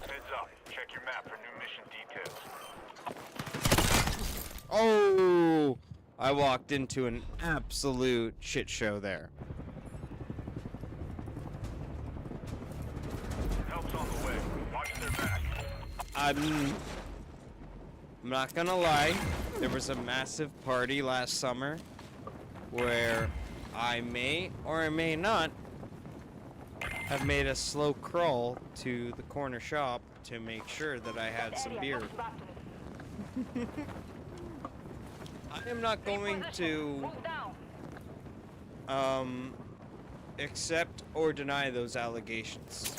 Heads up. Check your map for new mission details. Oh! I walked into an absolute shit show there. Help's on the way. Watch their back. I'm not gonna lie, there was a massive party last summer where I may or I may not have made a slow crawl to the corner shop to make sure that I had some beer. I am not going to Move down. accept or deny those allegations.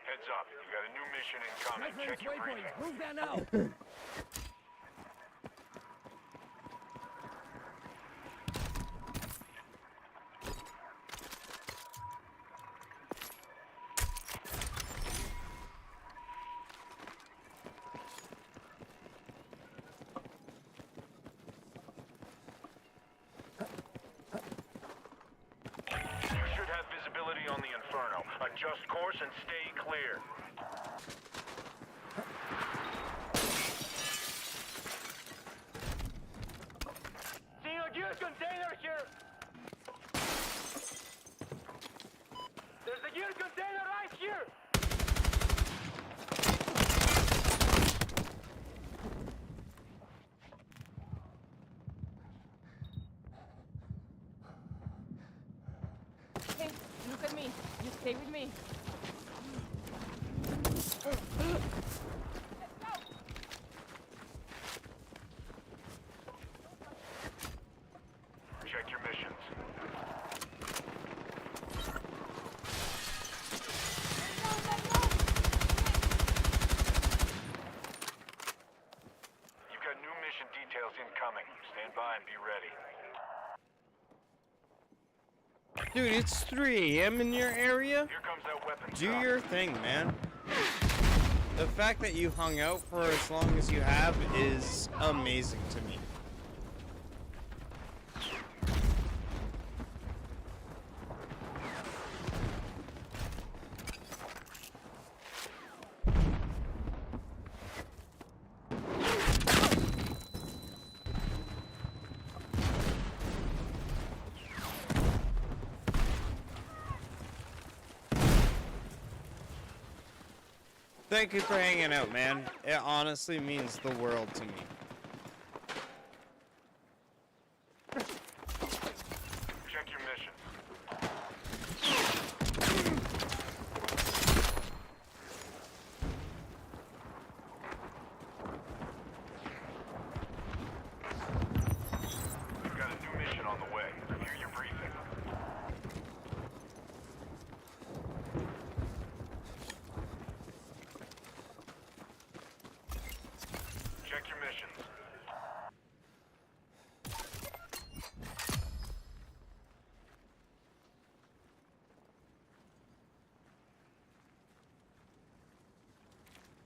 Heads up. You got a new mission incoming. Reference Check your briefing. waypoint. Move there now. You should have visibility on the Inferno. Adjust course and stay clear. Seeing a gear container here! There's a gear container right here! Hey, look at me. You stay with me. Check your missions. by and be ready. Dude, it's 3 a.m. in your area? Here comes that weapon Do drop. your thing, man. The fact that you hung out for as long as you have is amazing to me. Thank you for hanging out, man. It honestly means the world to me. Check your mission. We've got a new mission on the way. Review your briefing. Check your missions.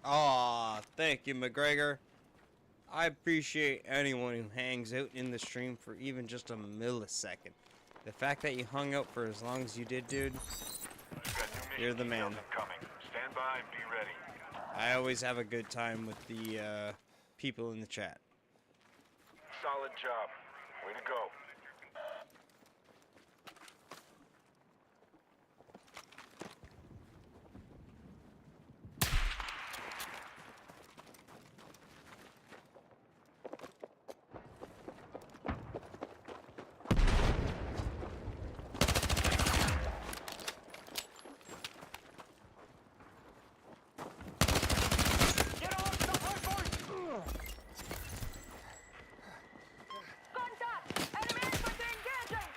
Aw, thank you, McGregor. I appreciate anyone who hangs out in the stream for even just a millisecond. The fact that you hung out for as long as you did, dude, We've got new mission you're the man. details incoming. Stand by and be ready. I always have a good time with the people in the chat. Solid job. Way to go. Contact! Enemy infantry engaging!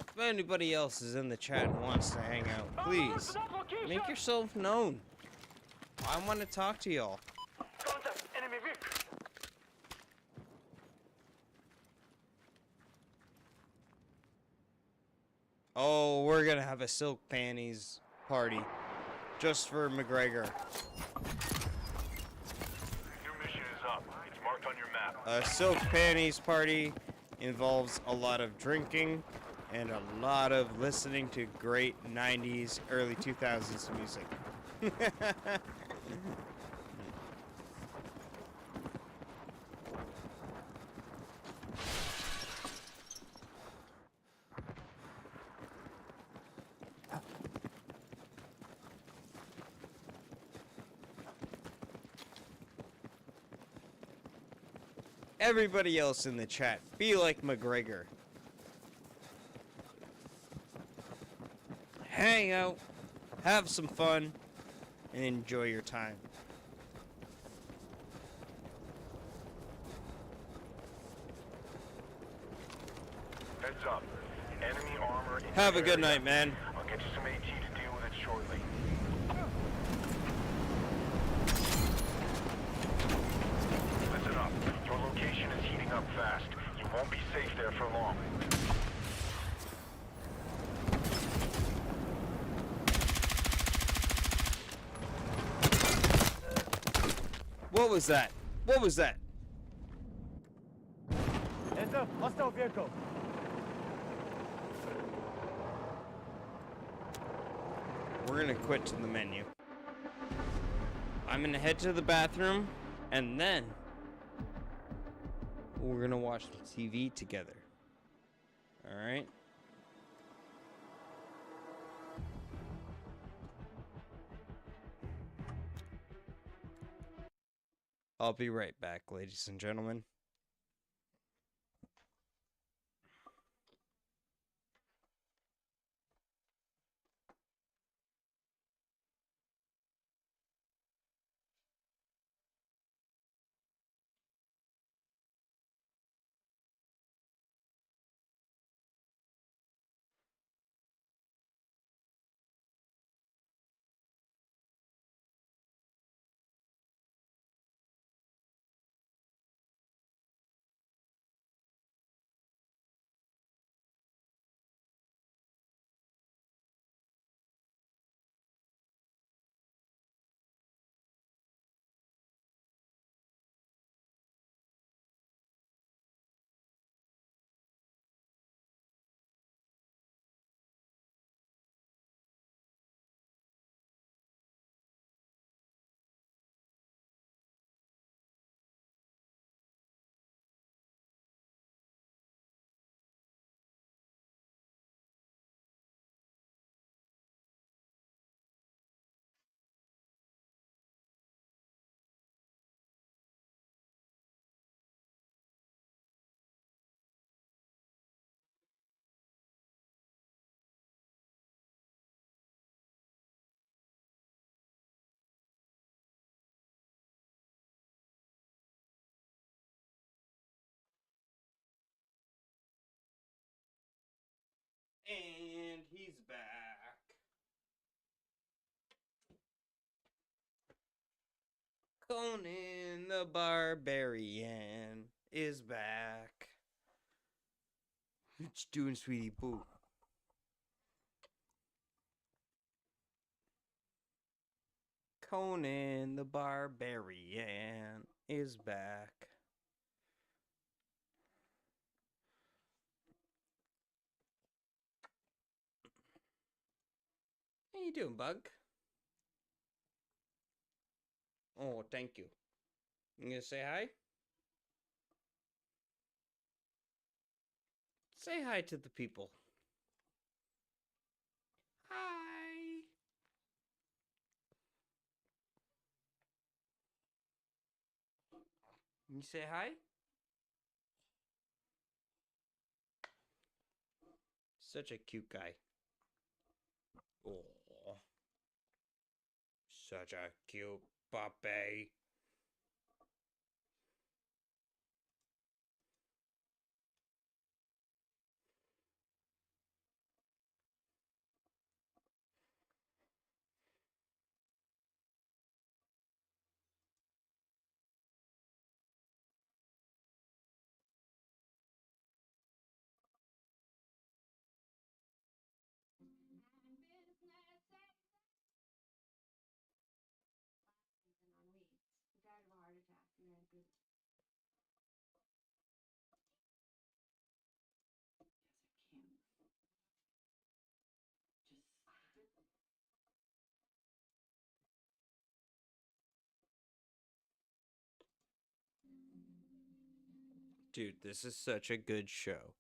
If anybody else is in the chat and wants to hang out, please make yourself known. I want to talk to y'all. Contact! Enemy Vic! Oh, we're gonna have a silk panties party just for McGregor. New mission is up. It's marked on your map. A silk panties party involves a lot of drinking and a lot of listening to great 90s, early 2000s music. Everybody else in the chat, be like McGregor. Hang out, have some fun, and enjoy your time. Heads up. Enemy armor in Have a your good area. night, man. I'll get you some AT to deal with it shortly. Listen up. Your location is heating up fast. You won't be safe there for long. What was that? What was that? Heads up, hostile vehicle. We're gonna quit to the menu. I'm gonna head to the bathroom, and then we're gonna watch the TV together. All right? I'll be right back, ladies and gentlemen. And he's back. Conan the Barbarian is back. What you doing, sweetie boo? Conan the Barbarian is back. How you doing, bug? Oh, thank you. You gonna say hi? Say hi to the people. Hi. You say hi? Such a cute guy. Oh, such a cute puppy. Dude, this is such a good show.